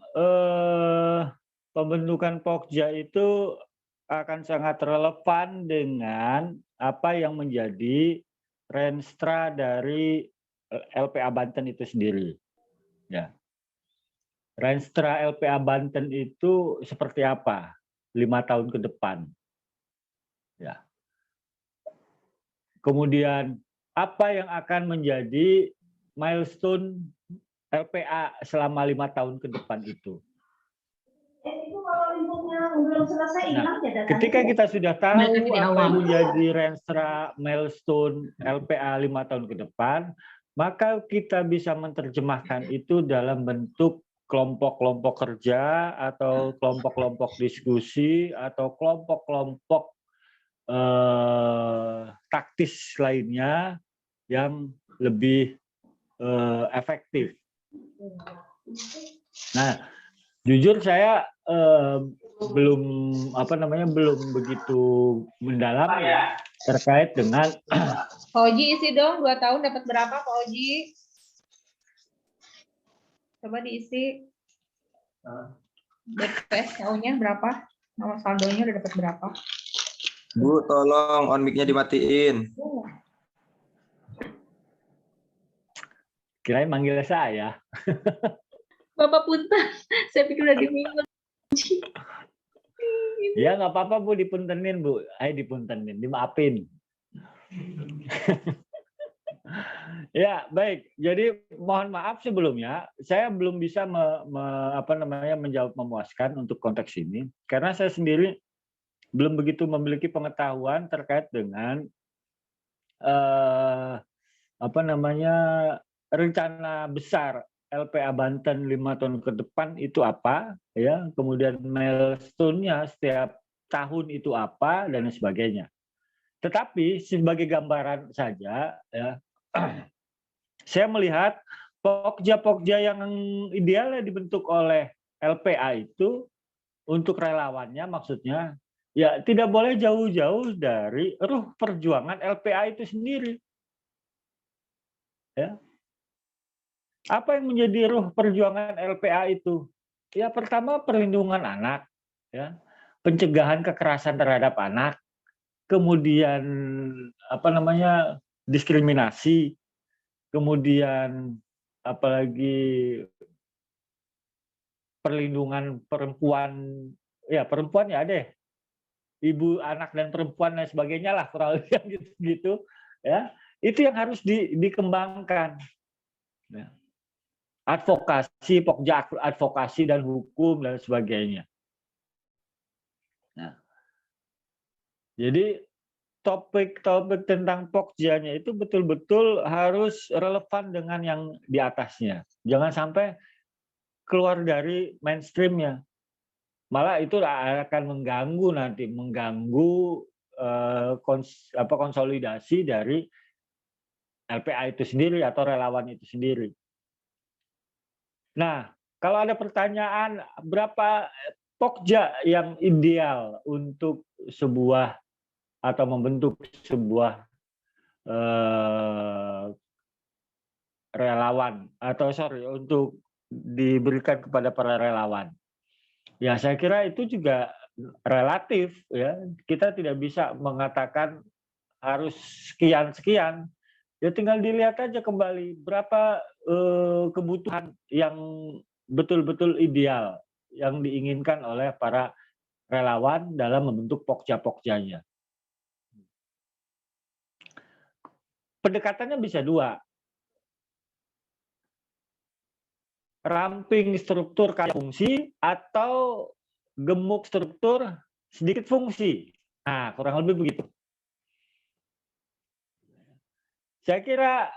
pembentukan Pokja itu akan sangat relevan dengan apa yang menjadi renstra dari LPA Banten itu sendiri. Ya. Renstra LPA Banten itu seperti apa 5 tahun ke depan? Ya. Kemudian apa yang akan menjadi milestone LPA selama 5 tahun ke depan itu? Nah, ketika kita sudah tahu apa yang menjadi renstra milestone LPA 5 tahun ke depan, maka kita bisa menerjemahkan itu dalam bentuk kelompok-kelompok kerja atau kelompok-kelompok diskusi atau kelompok-kelompok taktis lainnya yang lebih efektif. Nah, jujur saya belum begitu mendalam ya terkait dengan Pak Oji isi dong 2 tahun dapat berapa Pak Oji? Coba diisi. BPSU-nya berapa? Nomor saldonya udah dapat berapa? Bu, tolong on mic-nya dimatiin. kirain manggil saya. Bapak punten, saya pikir udah diminum. Ya nggak apa-apa Bu, dipuntenin Bu. Ayo dipuntenin, dimaafin. Ya baik, jadi mohon maaf sebelumnya saya belum bisa menjawab memuaskan untuk konteks ini karena saya sendiri belum begitu memiliki pengetahuan terkait dengan rencana besar LPA Banten 5 tahun ke depan itu apa, ya, kemudian milestone-nya setiap tahun itu apa dan sebagainya. Tetapi sebagai gambaran saja, ya, saya melihat pokja-pokja yang idealnya dibentuk oleh LPA itu untuk relawannya, maksudnya ya tidak boleh jauh-jauh dari ruh perjuangan LPA itu sendiri. Ya. Apa yang menjadi ruh perjuangan LPA itu? Ya pertama perlindungan anak, ya, pencegahan kekerasan terhadap anak, kemudian diskriminasi, kemudian apalagi perlindungan perempuan, ya perempuan ya deh, ibu, anak dan perempuan dan sebagainya lah, kurang lebih gitu-gitu ya. Itu yang harus dikembangkan. Ya. Advokasi, pokja advokasi dan hukum dan sebagainya. Nah, jadi topik-topik tentang pokjanya itu betul-betul harus relevan dengan yang di atasnya. Jangan sampai keluar dari mainstreamnya. Malah itu akan mengganggu konsolidasi dari LPA itu sendiri atau relawan itu sendiri. Nah, kalau ada pertanyaan berapa pokja yang ideal untuk sebuah atau membentuk sebuah relawan atau untuk diberikan kepada para relawan. Ya, saya kira itu juga relatif ya. Kita tidak bisa mengatakan harus sekian. Ya tinggal dilihat aja kembali berapa kebutuhan yang betul-betul ideal yang diinginkan oleh para relawan dalam membentuk pokja-pokjanya. Pendekatannya bisa dua. Ramping struktur kaya fungsi atau gemuk struktur sedikit fungsi. Nah, kurang lebih begitu. Saya kira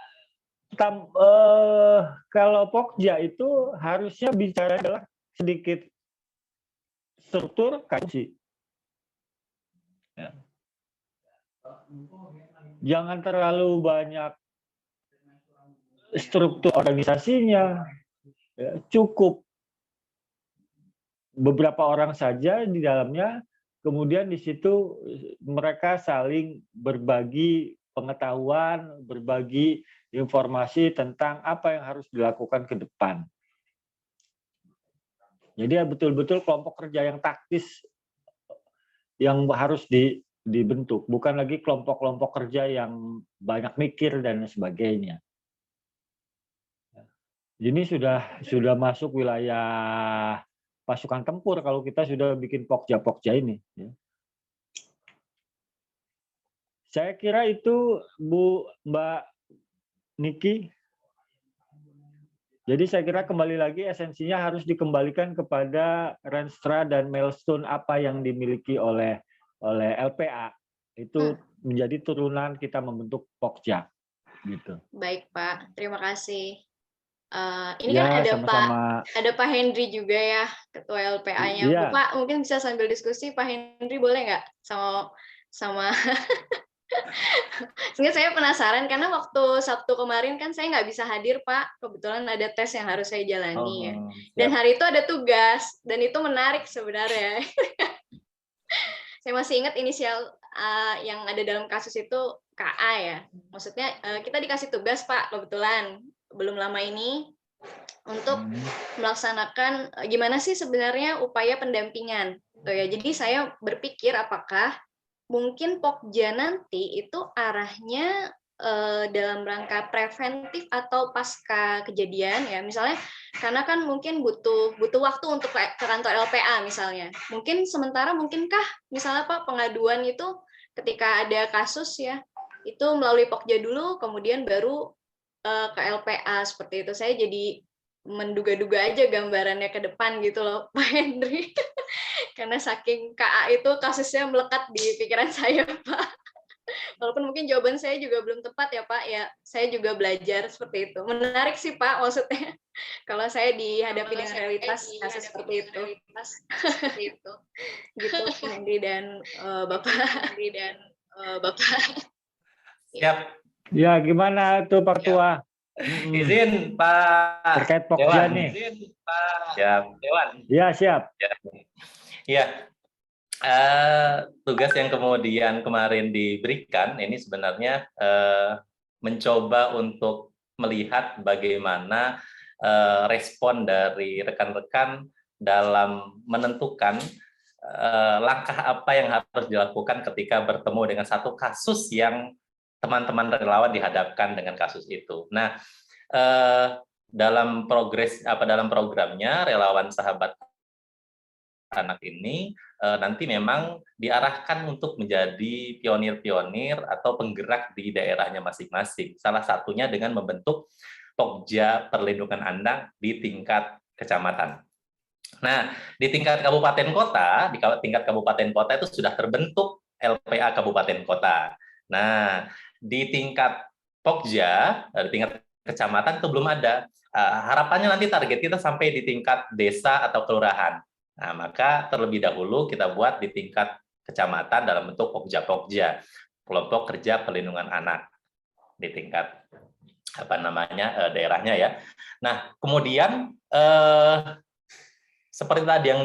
kalau pokja itu harusnya bicara adalah sedikit struktur kaya fungsi. Ya. Jangan terlalu banyak struktur organisasinya. Ya, cukup beberapa orang saja di dalamnya, kemudian di situ mereka saling berbagi pengetahuan, berbagi informasi tentang apa yang harus dilakukan ke depan. Jadi betul-betul kelompok kerja yang taktis yang harus dibentuk, bukan lagi kelompok-kelompok kerja yang banyak mikir dan sebagainya. Ini sudah masuk wilayah pasukan tempur kalau kita sudah bikin pokja-pokja ini. Saya kira itu Mbak Niki. Jadi saya kira kembali lagi esensinya harus dikembalikan kepada Renstra dan milestone apa yang dimiliki oleh LPA. Itu menjadi turunan kita membentuk pokja. Gitu. Baik Pak, terima kasih. Ini ya, kan sama-sama. ada Pak Hendri juga ya, Ketua LPA-nya. Ya. Bapak mungkin bisa sambil diskusi, Pak Hendri boleh nggak sama Sehingga saya penasaran karena waktu Sabtu kemarin kan saya nggak bisa hadir Pak, kebetulan ada tes yang harus saya jalani ya. Dan hari itu ada tugas dan itu menarik sebenarnya. Saya masih ingat inisial yang ada dalam kasus itu KA ya. Maksudnya kita dikasih tugas Pak, kebetulan belum lama ini untuk melaksanakan gimana sih sebenarnya upaya pendampingan. Tuh ya. Jadi saya berpikir apakah mungkin Pokja nanti itu arahnya dalam rangka preventif atau pasca kejadian ya. Misalnya karena kan mungkin butuh waktu untuk ke kantor LPA misalnya. Mungkinkah misalnya Pak pengaduan itu ketika ada kasus ya, itu melalui Pokja dulu kemudian baru ke LPA seperti itu. Saya jadi menduga-duga aja gambarannya ke depan gitu loh Pak Hendri. Karena saking KA itu kasusnya melekat di pikiran saya Pak. Walaupun mungkin jawaban saya juga belum tepat ya Pak, ya saya juga belajar seperti itu. Menarik sih Pak, maksudnya kalau saya dihadapi dengan realitas kasus seperti itu. Gitu Pak Hendri dan Bapak. Siap. Ya, gimana tuh Pak Tua? Izin Pak terkait Pokja Dewan. nih. Izin Pak Dewan. Ya, siap. Ya. Tugas yang kemudian kemarin diberikan ini sebenarnya mencoba untuk melihat bagaimana respon dari rekan-rekan dalam menentukan langkah apa yang harus dilakukan ketika bertemu dengan satu kasus yang teman-teman relawan dihadapkan dengan kasus itu. Nah, dalam programnya relawan sahabat anak ini nanti memang diarahkan untuk menjadi pionir-pionir atau penggerak di daerahnya masing-masing. Salah satunya dengan membentuk Pokja Perlindungan Anak di tingkat kecamatan. Nah, di tingkat kabupaten kota, di tingkat kabupaten kota itu sudah terbentuk LPA kabupaten kota. Nah, di tingkat Pokja, di tingkat kecamatan itu belum ada. Harapannya nanti target kita sampai di tingkat desa atau kelurahan. Nah, maka terlebih dahulu kita buat di tingkat kecamatan dalam bentuk Pokja-Pokja, kelompok kerja perlindungan anak di tingkat daerahnya ya. Nah, kemudian seperti tadi yang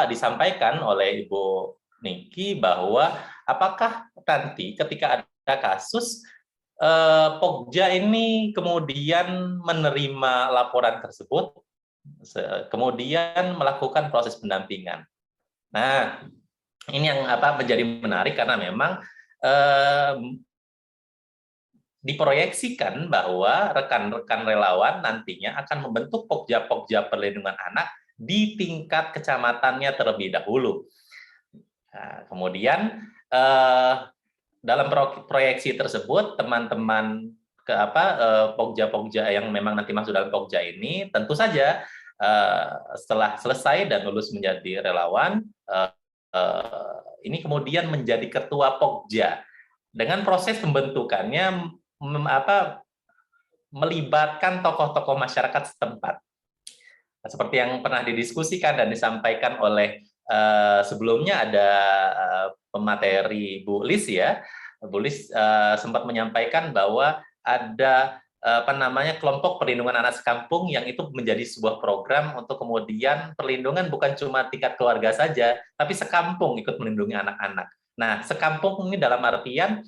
disampaikan oleh Ibu Niki bahwa apakah nanti ketika ada kasus Pokja ini kemudian menerima laporan tersebut, kemudian melakukan proses pendampingan. Nah, ini yang menjadi menarik karena memang diproyeksikan bahwa rekan-rekan relawan nantinya akan membentuk Pokja-Pokja Perlindungan Anak di tingkat kecamatannya terlebih dahulu. Nah, kemudian dalam proyeksi tersebut, teman-teman Pokja-Pokja yang memang nanti masuk dalam Pokja ini, tentu saja setelah selesai dan lulus menjadi relawan, ini kemudian menjadi ketua Pokja. Dengan proses pembentukannya melibatkan tokoh-tokoh masyarakat setempat. Seperti yang pernah didiskusikan dan disampaikan oleh sebelumnya ada pemateri Bu Lis ya. Bu Lis sempat menyampaikan bahwa ada kelompok perlindungan anak sekampung yang itu menjadi sebuah program untuk kemudian perlindungan bukan cuma tingkat keluarga saja, tapi sekampung ikut melindungi anak-anak. Nah, sekampung ini dalam artian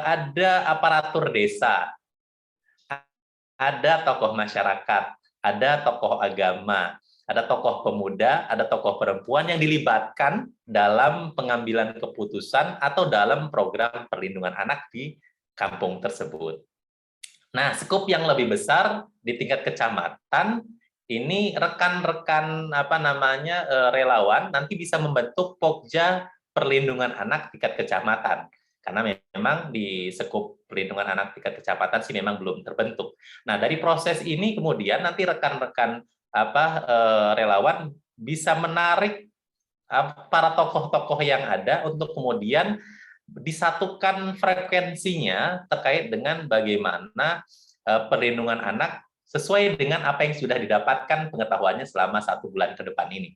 ada aparatur desa, ada tokoh masyarakat, ada tokoh agama, ada tokoh pemuda, ada tokoh perempuan yang dilibatkan dalam pengambilan keputusan atau dalam program perlindungan anak di kampung tersebut. Nah, skup yang lebih besar di tingkat kecamatan, ini rekan-rekan relawan nanti bisa membentuk Pokja Perlindungan Anak tingkat kecamatan. Karena memang di skup perlindungan anak tingkat kecamatan sih memang belum terbentuk. Nah, dari proses ini kemudian nanti rekan-rekan relawan bisa menarik para tokoh-tokoh yang ada untuk kemudian disatukan frekuensinya terkait dengan bagaimana perlindungan anak sesuai dengan apa yang sudah didapatkan pengetahuannya selama 1 bulan ke depan ini.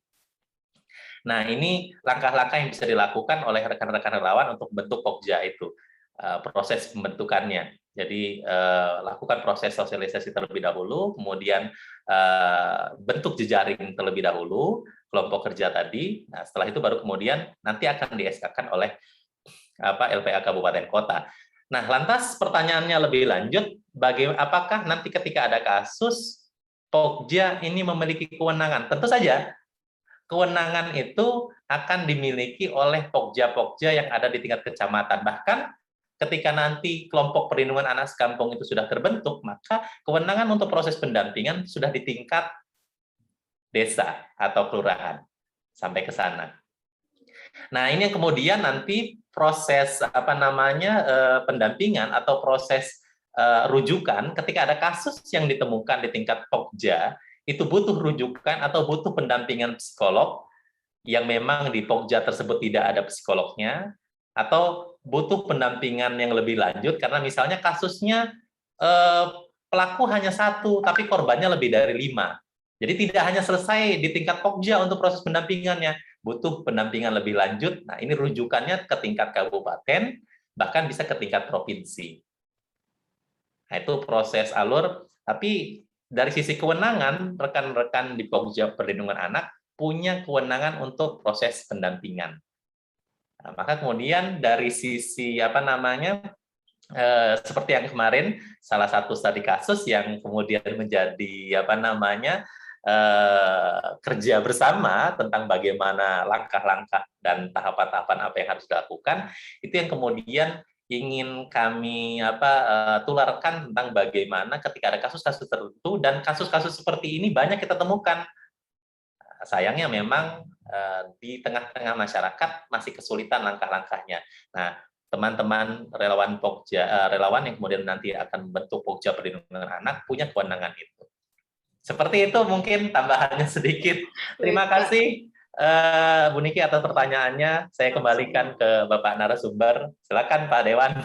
Nah, ini langkah-langkah yang bisa dilakukan oleh rekan-rekan relawan untuk bentuk Pokja itu, proses pembentukannya. Jadi, lakukan proses sosialisasi terlebih dahulu, kemudian bentuk jejaring terlebih dahulu, kelompok kerja tadi. Nah, setelah itu baru kemudian nanti akan di-SK-kan oleh LPA Kabupaten Kota. Nah, lantas pertanyaannya lebih lanjut, apakah nanti ketika ada kasus, Pokja ini memiliki kewenangan? Tentu saja, kewenangan itu akan dimiliki oleh Pokja-Pokja yang ada di tingkat kecamatan. Bahkan ketika nanti kelompok perlindungan anak sekampung itu sudah terbentuk, maka kewenangan untuk proses pendampingan sudah di tingkat desa atau kelurahan sampai ke sana. Nah, ini yang kemudian nanti proses pendampingan atau proses rujukan ketika ada kasus yang ditemukan di tingkat Pokja, itu butuh rujukan atau butuh pendampingan psikolog yang memang di Pokja tersebut tidak ada psikolognya, atau butuh pendampingan yang lebih lanjut karena misalnya kasusnya pelaku hanya 1 tapi korbannya lebih dari 5. Jadi tidak hanya selesai di tingkat Pokja untuk proses pendampingannya, butuh pendampingan lebih lanjut. Nah, ini rujukannya ke tingkat kabupaten, bahkan bisa ke tingkat provinsi. Nah, itu proses alur, tapi dari sisi kewenangan, rekan-rekan di Pokja Perlindungan Anak punya kewenangan untuk proses pendampingan. Nah, maka kemudian dari sisi seperti yang kemarin, salah satu studi kasus yang kemudian menjadi kerja bersama tentang bagaimana langkah-langkah dan tahapan-tahapan apa yang harus dilakukan, itu yang kemudian ingin kami tularkan tentang bagaimana ketika ada kasus-kasus tertentu, dan kasus-kasus seperti ini banyak kita temukan. sayangnya memang di tengah-tengah masyarakat masih kesulitan langkah-langkahnya. Nah, teman-teman relawan Pokja, relawan yang kemudian nanti akan membentuk Pokja Perlindungan Anak punya kewenangan itu. Seperti itu mungkin tambahannya sedikit. Terima kasih Bu Niki atas pertanyaannya. Saya kembalikan ke Bapak narasumber. Silakan Pak Dewan.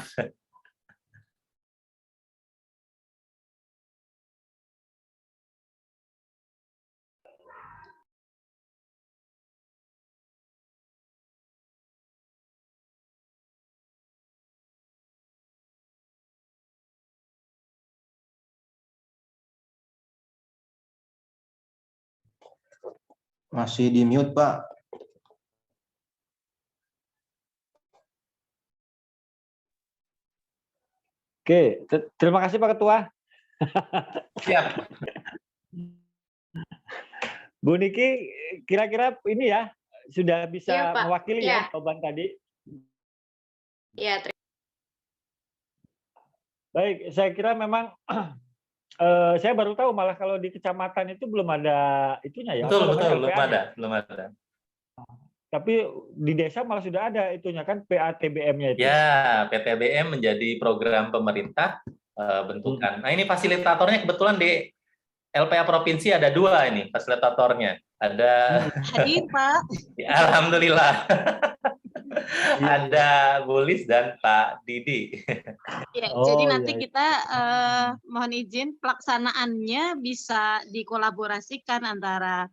Masih di mute, Pak. Oke, terima kasih Pak Ketua. Siap. Bu Niki, kira-kira ini ya sudah bisa Iya, Pak. mewakili Iya. ya jawaban tadi. Ya, Baik, saya kira memang saya baru tahu malah kalau di kecamatan itu belum ada itunya ya. Betul, apa namanya, belum LPA-nya. belum ada. Tapi di desa malah sudah ada itunya kan PATBM-nya itu. Ya, PTBM menjadi program pemerintah bentukan. Nah, ini fasilitatornya kebetulan di LPA provinsi ada 2 ini fasilitatornya. Ada Hadir, Pak. ya, alhamdulillah. Ada Bu Lis dan Pak Didi. Ya, Oh, jadi iya, nanti iya. kita mohon izin pelaksanaannya bisa dikolaborasikan antara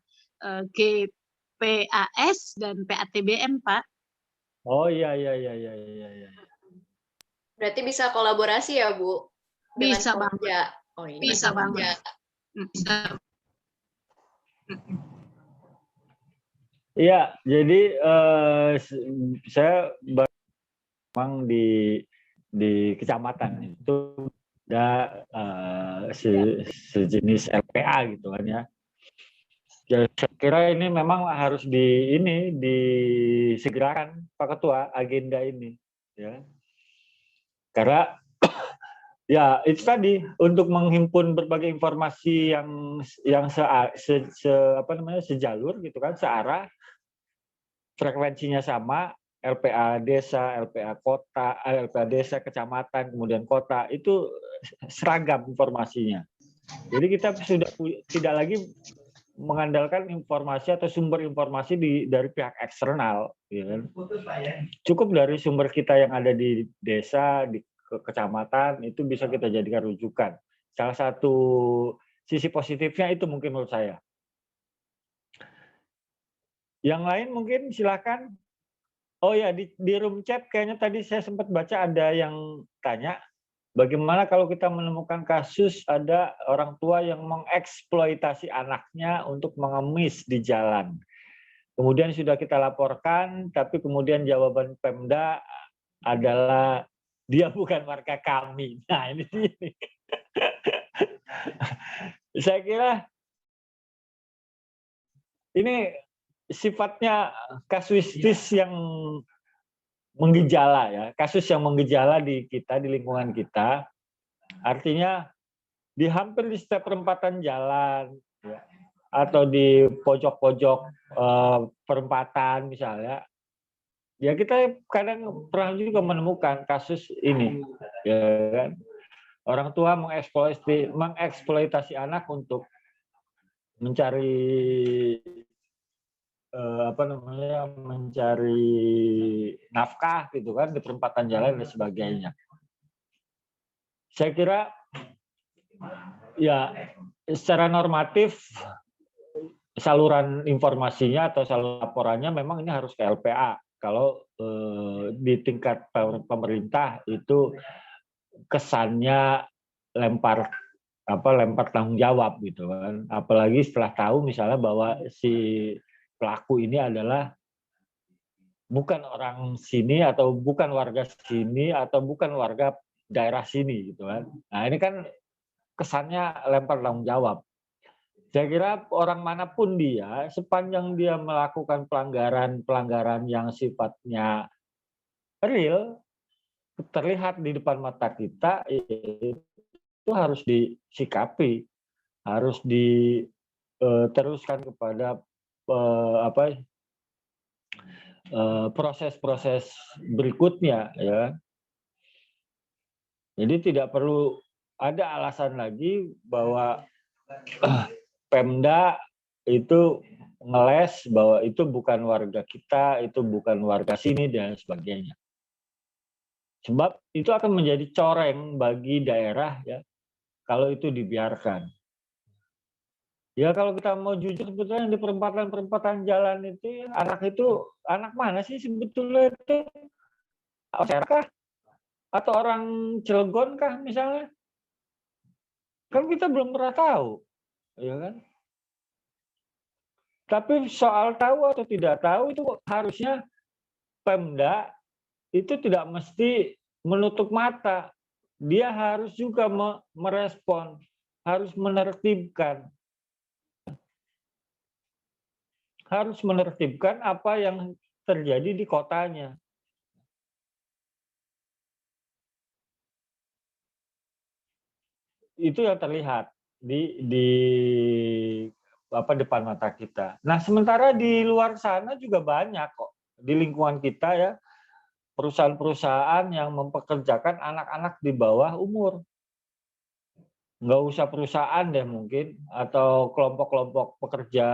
GPAS dan PATBM, Pak. Oh iya. berarti bisa kolaborasi ya, Bu? Dengan Bisa banget. Pokja. Oh, iya. Bisa banget. Bisa. Iya, jadi saya memang di kecamatan itu ada sejenis LPA gitu kan ya. Ya, saya kira ini memang harus disegerakan Pak Ketua agenda ini ya. Karena ya itu tadi untuk menghimpun berbagai informasi yang sejalur gitu kan, searah, frekuensinya sama, LPA desa, LPA kota, LPA desa, kecamatan, kemudian kota, itu seragam informasinya. Jadi kita sudah tidak lagi mengandalkan informasi atau sumber informasi dari pihak eksternal, ya kan? Cukup dari sumber kita yang ada di desa, di kecamatan, itu bisa kita jadikan rujukan. Salah satu sisi positifnya itu mungkin menurut saya. Yang lain mungkin silakan. Oh ya, di room chat kayaknya tadi saya sempat baca ada yang tanya, bagaimana kalau kita menemukan kasus ada orang tua yang mengeksploitasi anaknya untuk mengemis di jalan. Kemudian sudah kita laporkan, tapi kemudian jawaban Pemda adalah dia bukan warga kami. Nah ini saya kira ini sifatnya kasuistis yang menggejala ya, kasus yang menggejala di kita, di lingkungan kita. Artinya di hampir di setiap perempatan jalan ya, atau di pojok-pojok perempatan misalnya, ya kita kadang pernah juga menemukan kasus ini, ya kan? Orang tua mengeksploitasi anak untuk mencari mencari nafkah gitu kan di perempatan jalan dan sebagainya. Saya kira ya secara normatif saluran informasinya atau saluran laporannya memang ini harus ke LPA. Kalau di tingkat pemerintah itu kesannya lempar tanggung jawab gitu kan. Apalagi setelah tahu misalnya bahwa si pelaku ini adalah bukan orang sini atau bukan warga sini atau bukan warga daerah sini gitu kan. Nah ini kan kesannya lempar tanggung jawab. Saya kira orang manapun dia, sepanjang dia melakukan pelanggaran yang sifatnya real, terlihat di depan mata kita, itu harus disikapi, harus diteruskan kepada proses-proses berikutnya, ya. Jadi tidak perlu ada alasan lagi bahwa Pemda itu ngeles bahwa itu bukan warga kita, itu bukan warga sini dan sebagainya. Sebab itu akan menjadi coreng bagi daerah, ya, kalau itu dibiarkan. Ya kalau kita mau jujur, sebetulnya di perempatan jalan itu anak mana sih sebetulnya itu? Orang kah? Atau orang Cilegon kah misalnya? Kan kita belum pernah tahu, ya kan? Tapi soal tahu atau tidak tahu itu harusnya Pemda itu tidak mesti menutup mata. Dia harus juga merespon, harus menertibkan. Harus menertibkan apa yang terjadi di kotanya. Itu yang terlihat di depan mata kita. Nah, sementara di luar sana juga banyak kok di lingkungan kita, ya, perusahaan-perusahaan yang mempekerjakan anak-anak di bawah umur. Nggak usah perusahaan deh mungkin, atau kelompok-kelompok pekerja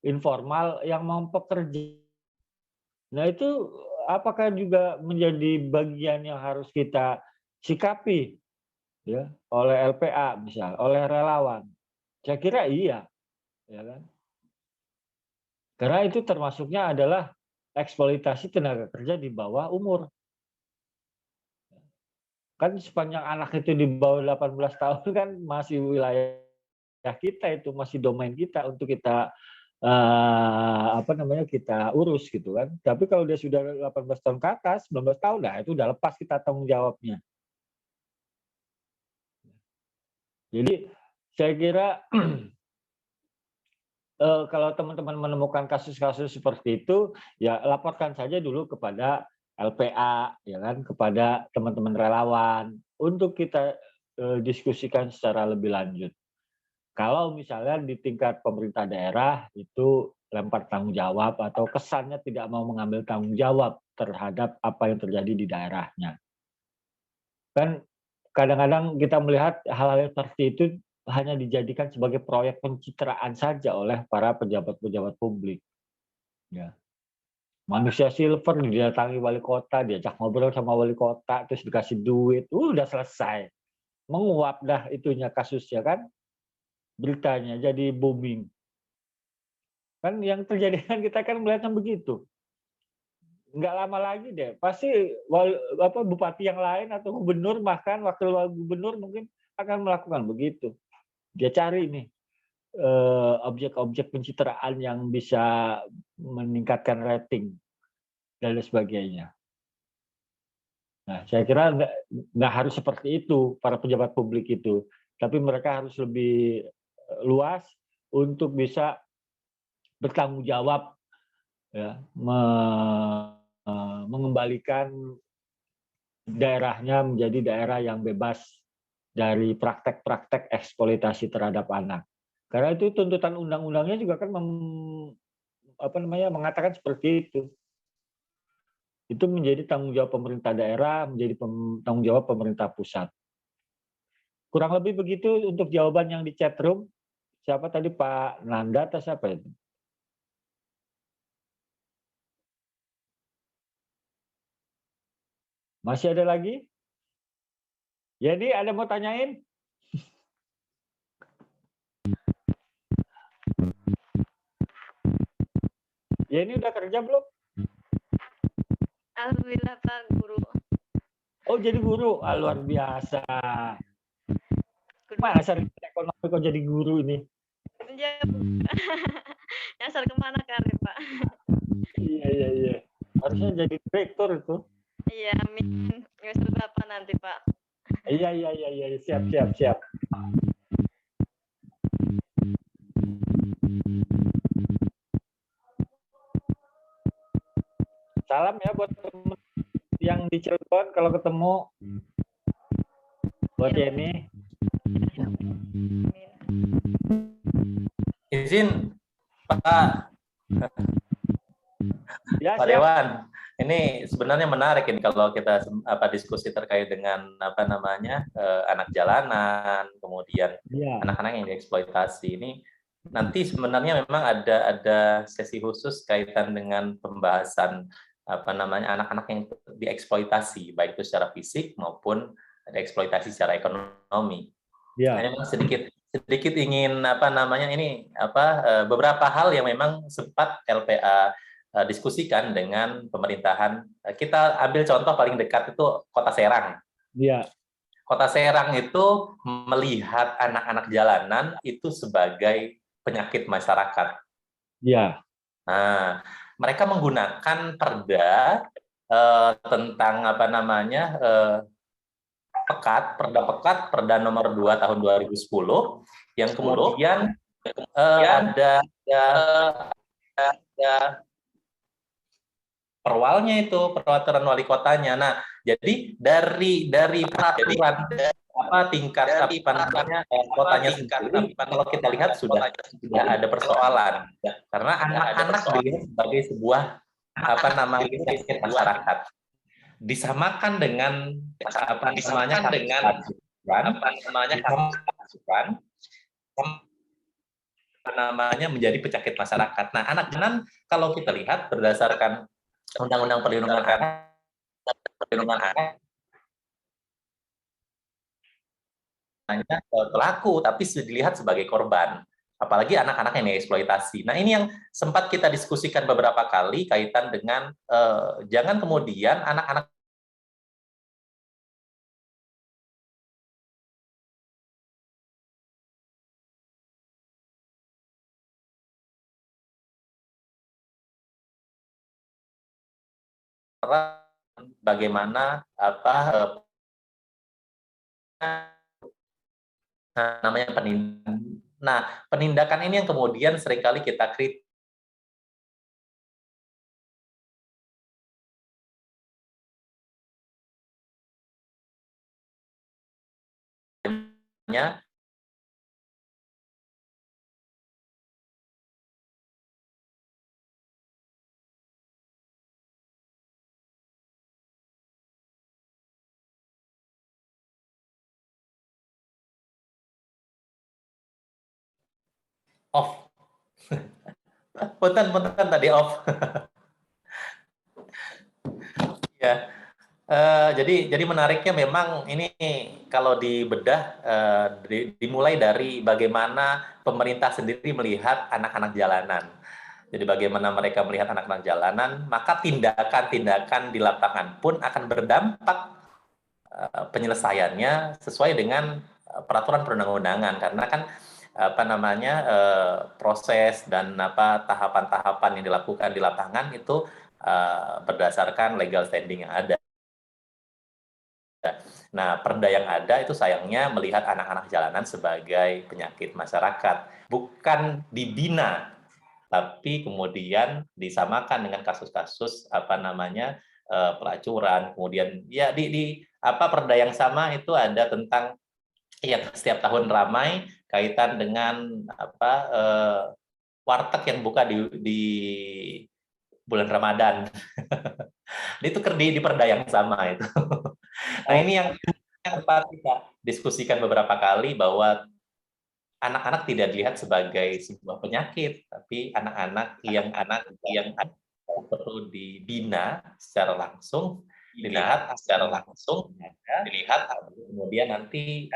informal yang mempekerja. Nah, itu apakah juga menjadi bagian yang harus kita sikapi, ya, oleh LPA misal, oleh relawan? Saya kira iya. Ya kan? Karena itu termasuknya adalah eksploitasi tenaga kerja di bawah umur. Kan sepanjang anak itu di bawah 18 tahun kan masih wilayah kita, itu masih domain kita untuk kita kita urus gitu kan. Tapi kalau dia sudah 18 tahun ke atas, 19 tahun, nah itu udah lepas kita tanggung jawabnya. Jadi saya kira kalau teman-teman menemukan kasus-kasus seperti itu, ya laporkan saja dulu kepada LPA, ya kan, kepada teman-teman relawan untuk kita diskusikan secara lebih lanjut. Kalau misalnya di tingkat pemerintah daerah itu lempar tanggung jawab atau kesannya tidak mau mengambil tanggung jawab terhadap apa yang terjadi di daerahnya. Kan kadang-kadang kita melihat hal-hal seperti itu hanya dijadikan sebagai proyek pencitraan saja oleh para pejabat-pejabat publik. Ya. Manusia silver didatangi wali kota, diajak ngobrol sama wali kota, terus dikasih duit, udah selesai. Menguap dah itunya kasusnya kan, beritanya jadi booming. Kan yang terjadi kan kita kan melihatnya begitu. Nggak lama lagi deh, pasti bupati yang lain atau gubernur, bahkan wakil gubernur mungkin akan melakukan begitu. Dia cari nih objek-objek pencitraan yang bisa meningkatkan rating dan lain sebagainya. Nah, saya kira nggak harus seperti itu para pejabat publik itu, tapi mereka harus lebih luas untuk bisa bertanggung jawab, ya, mengembalikan daerahnya menjadi daerah yang bebas dari praktek-praktek eksploitasi terhadap anak. Karena itu tuntutan undang-undangnya juga kan mengatakan seperti itu. Itu menjadi tanggung jawab pemerintah daerah, menjadi tanggung jawab pemerintah pusat. Kurang lebih begitu untuk jawaban yang di chat room. Siapa tadi, Pak Nanda atau siapa itu? Masih ada lagi? Jadi ada mau tanyain? Ya ini udah kerja belum? Alhamdulillah Pak, guru. Oh jadi guru, luar biasa. Masa ekonomi kok jadi guru ini? Ya, nyasar kemana karir Pak? Iya. Harusnya jadi direktur itu. Iya, amin. Semester berapa nanti Pak? Iya. Siap. Salam ya buat teman yang di Cilegon kalau ketemu. Buat Jenny. Izin Pak Ya, Pak siap. Dewan, ini sebenarnya menarik ini kalau kita diskusi terkait dengan anak jalanan, kemudian Ya, anak-anak yang dieksploitasi ini. Nanti sebenarnya memang ada sesi khusus kaitan dengan pembahasan anak-anak yang dieksploitasi, baik itu secara fisik maupun eksploitasi secara ekonomi. ya. Saya memang sedikit ingin beberapa hal yang memang sempat LPA diskusikan dengan pemerintahan. Kita ambil contoh paling dekat itu Kota Serang. Ya, Kota Serang itu melihat anak-anak jalanan itu sebagai penyakit masyarakat. ya, Nah, mereka menggunakan perda tentang Perda Pekat, Perda nomor 2 tahun 2010, yang kemudian ada perwalnya itu, peraturan wali kotanya. Nah, jadi dari peraturan tingkat kotanya sendiri, kalau kita lihat sudah ada persoalan, karena anak-anak dilihat sebagai sebuah penyakit masyarakat, disamakan dengan menjadi penyakit masyarakat. Nah, anak jalanan kalau kita lihat berdasarkan Undang-Undang Perlindungan Anak hanya pelaku, tapi dilihat sebagai korban. Apalagi anak-anak yang dieksploitasi. Nah, ini yang sempat kita diskusikan beberapa kali kaitan dengan jangan kemudian anak-anak bagaimana namanya penindakan. Nah, penindakan ini yang kemudian seringkali kita kritik. Off. Punten tadi off. Ya. Jadi menariknya memang ini kalau dibedah dimulai dari bagaimana pemerintah sendiri melihat anak-anak jalanan. Jadi bagaimana mereka melihat anak-anak jalanan, maka tindakan-tindakan di lapangan pun akan berdampak penyelesaiannya sesuai dengan peraturan perundang-undangan, karena kan proses dan tahapan-tahapan yang dilakukan di lapangan itu berdasarkan legal standing yang ada. Nah, perda yang ada itu sayangnya melihat anak-anak jalanan sebagai penyakit masyarakat, bukan dibina, tapi kemudian disamakan dengan kasus-kasus pelacuran. Kemudian ya di perda yang sama itu ada tentang yang setiap tahun ramai kaitan dengan warteg yang buka di bulan Ramadan. Itu di perda yang sama itu. Nah, ini yang sempat kita diskusikan beberapa kali, bahwa anak-anak tidak dilihat sebagai sebuah penyakit, tapi anak-anak yang perlu dibina secara langsung, dilihat kemudian nanti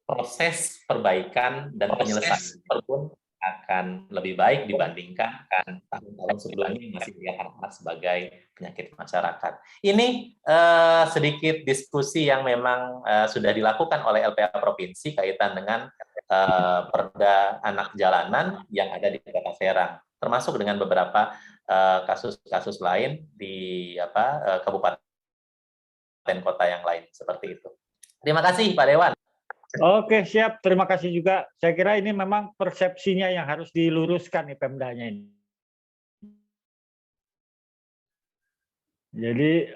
proses perbaikan dan penyelesaian pun akan lebih baik dibandingkan tahun-tahun sebelumnya yang masih dilihat anak-anak sebagai penyakit masyarakat. Ini sedikit diskusi yang memang sudah dilakukan oleh LPA Provinsi kaitan dengan perda anak jalanan yang ada di Kota Serang, termasuk dengan beberapa kasus-kasus lain di kabupaten kota yang lain seperti itu. Terima kasih Pak Dewan. Oke, siap. Terima kasih juga. Saya kira ini memang persepsinya yang harus diluruskan nih Pemdanya ini. Jadi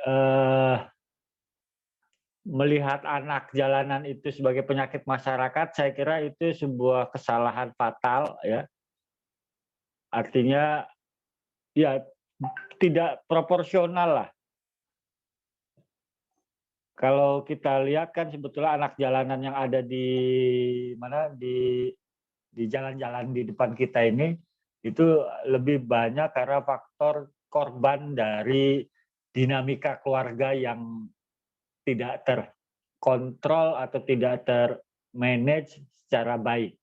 melihat anak jalanan itu sebagai penyakit masyarakat, saya kira itu sebuah kesalahan fatal, ya. Artinya ya tidak proporsional lah. Kalau kita lihat kan sebetulnya anak jalanan yang ada di mana di jalan-jalan di depan kita ini itu lebih banyak karena faktor korban dari dinamika keluarga yang tidak terkontrol atau tidak termanage secara baik.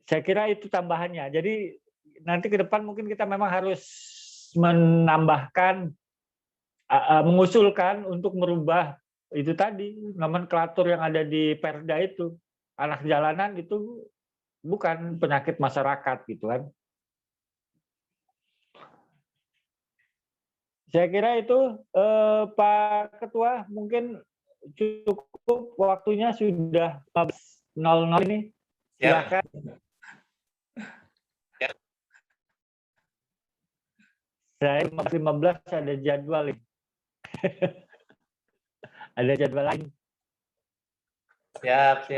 Saya kira itu tambahannya. Jadi nanti ke depan mungkin kita memang harus menambahkan, mengusulkan untuk merubah itu tadi nomenklatur yang ada di Perda itu. Anak jalanan itu bukan penyakit masyarakat gitu kan. Saya kira itu Pak Ketua mungkin cukup, waktunya sudah 15.00 ini. Silakan. Saya 15 ada jadwal ini. Ada jadwal lain. Siap.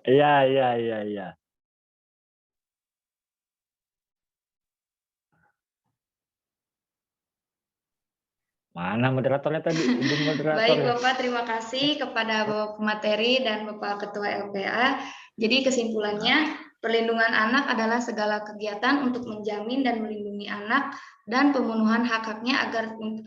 Iya. Mana moderatornya tadi? Ibu moderator. Baik Bapak, terima kasih kepada Bapak pemateri dan Bapak Ketua LPA. Jadi kesimpulannya, perlindungan anak adalah segala kegiatan untuk menjamin dan melindungi anak dan pemenuhan hak-haknya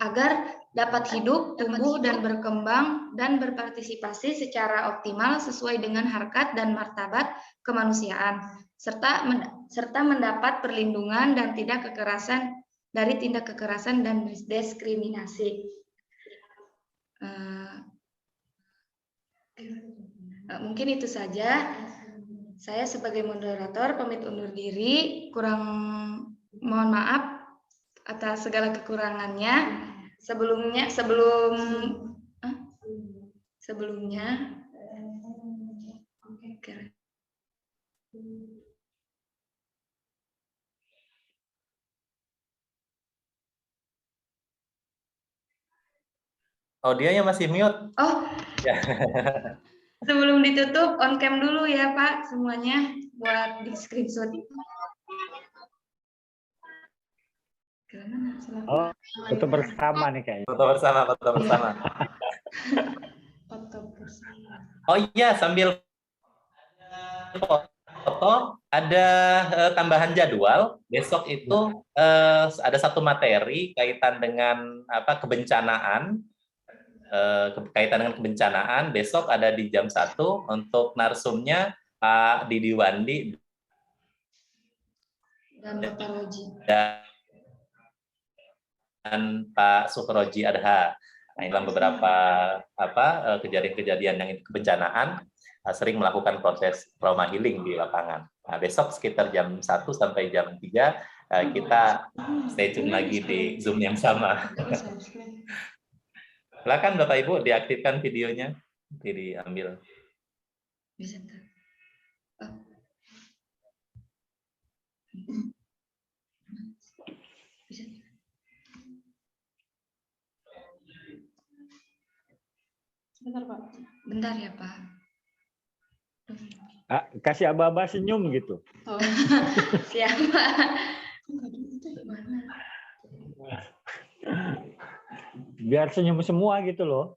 agar dapat hidup, tumbuh, dan berkembang dan berpartisipasi secara optimal sesuai dengan harkat dan martabat kemanusiaan, serta mendapat perlindungan dan tindak kekerasan dan diskriminasi. Mungkin itu saja. Saya sebagai moderator pamit undur diri. Mohon maaf atas segala kekurangannya. Sebelumnya Audionya masih mute. Oh, Ya. sebelum ditutup on cam dulu ya Pak semuanya buat di screenshot. Oh, foto bersama nih kayaknya. Foto bersama. Oh iya, sambil foto ada tambahan jadwal. Besok itu ada satu materi kaitan dengan kebencanaan. Besok ada di jam 1 untuk narsumnya Pak Didi Wandi Dan Bapak Roji. Dan Pak Sukroji Adha. Nah, ini dalam beberapa kejadian-kejadian yang kebencanaan sering melakukan proses trauma healing di lapangan. Nah, besok sekitar jam 1 sampai jam 3 kita stay tune lagi di Zoom yang sama. Silakan Bapak Ibu diaktifkan videonya, diambil. Bisa. Sebentar Pak. Bentar ya Pak. Kasih aba-aba senyum gitu. Oh. Siapa? Biar senyum semua gitu loh.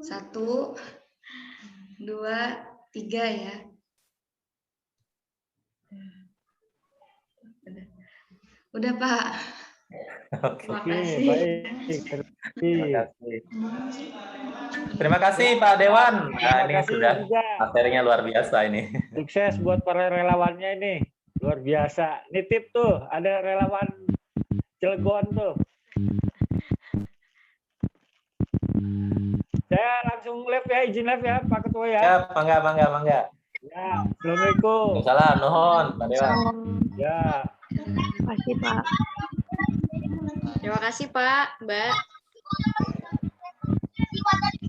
Satu, 2, 3 ya. Udah Pak. Terima kasih. Baik. Terima kasih Pak Dewan. Nah, ini kasih sudah juga. materinya luar biasa ini. Sukses buat para relawannya ini. Luar biasa. Nitip tuh, ada relawan Cilegon tuh. Saya langsung live ya, izin live ya Pak Ketua ya. Ya, mangga. Ya, Assalamualaikum. Salam, nuhun Pak Dewan. Ya. Terima kasih Pak. Terima kasih Pak, Mbak. Terima kasih.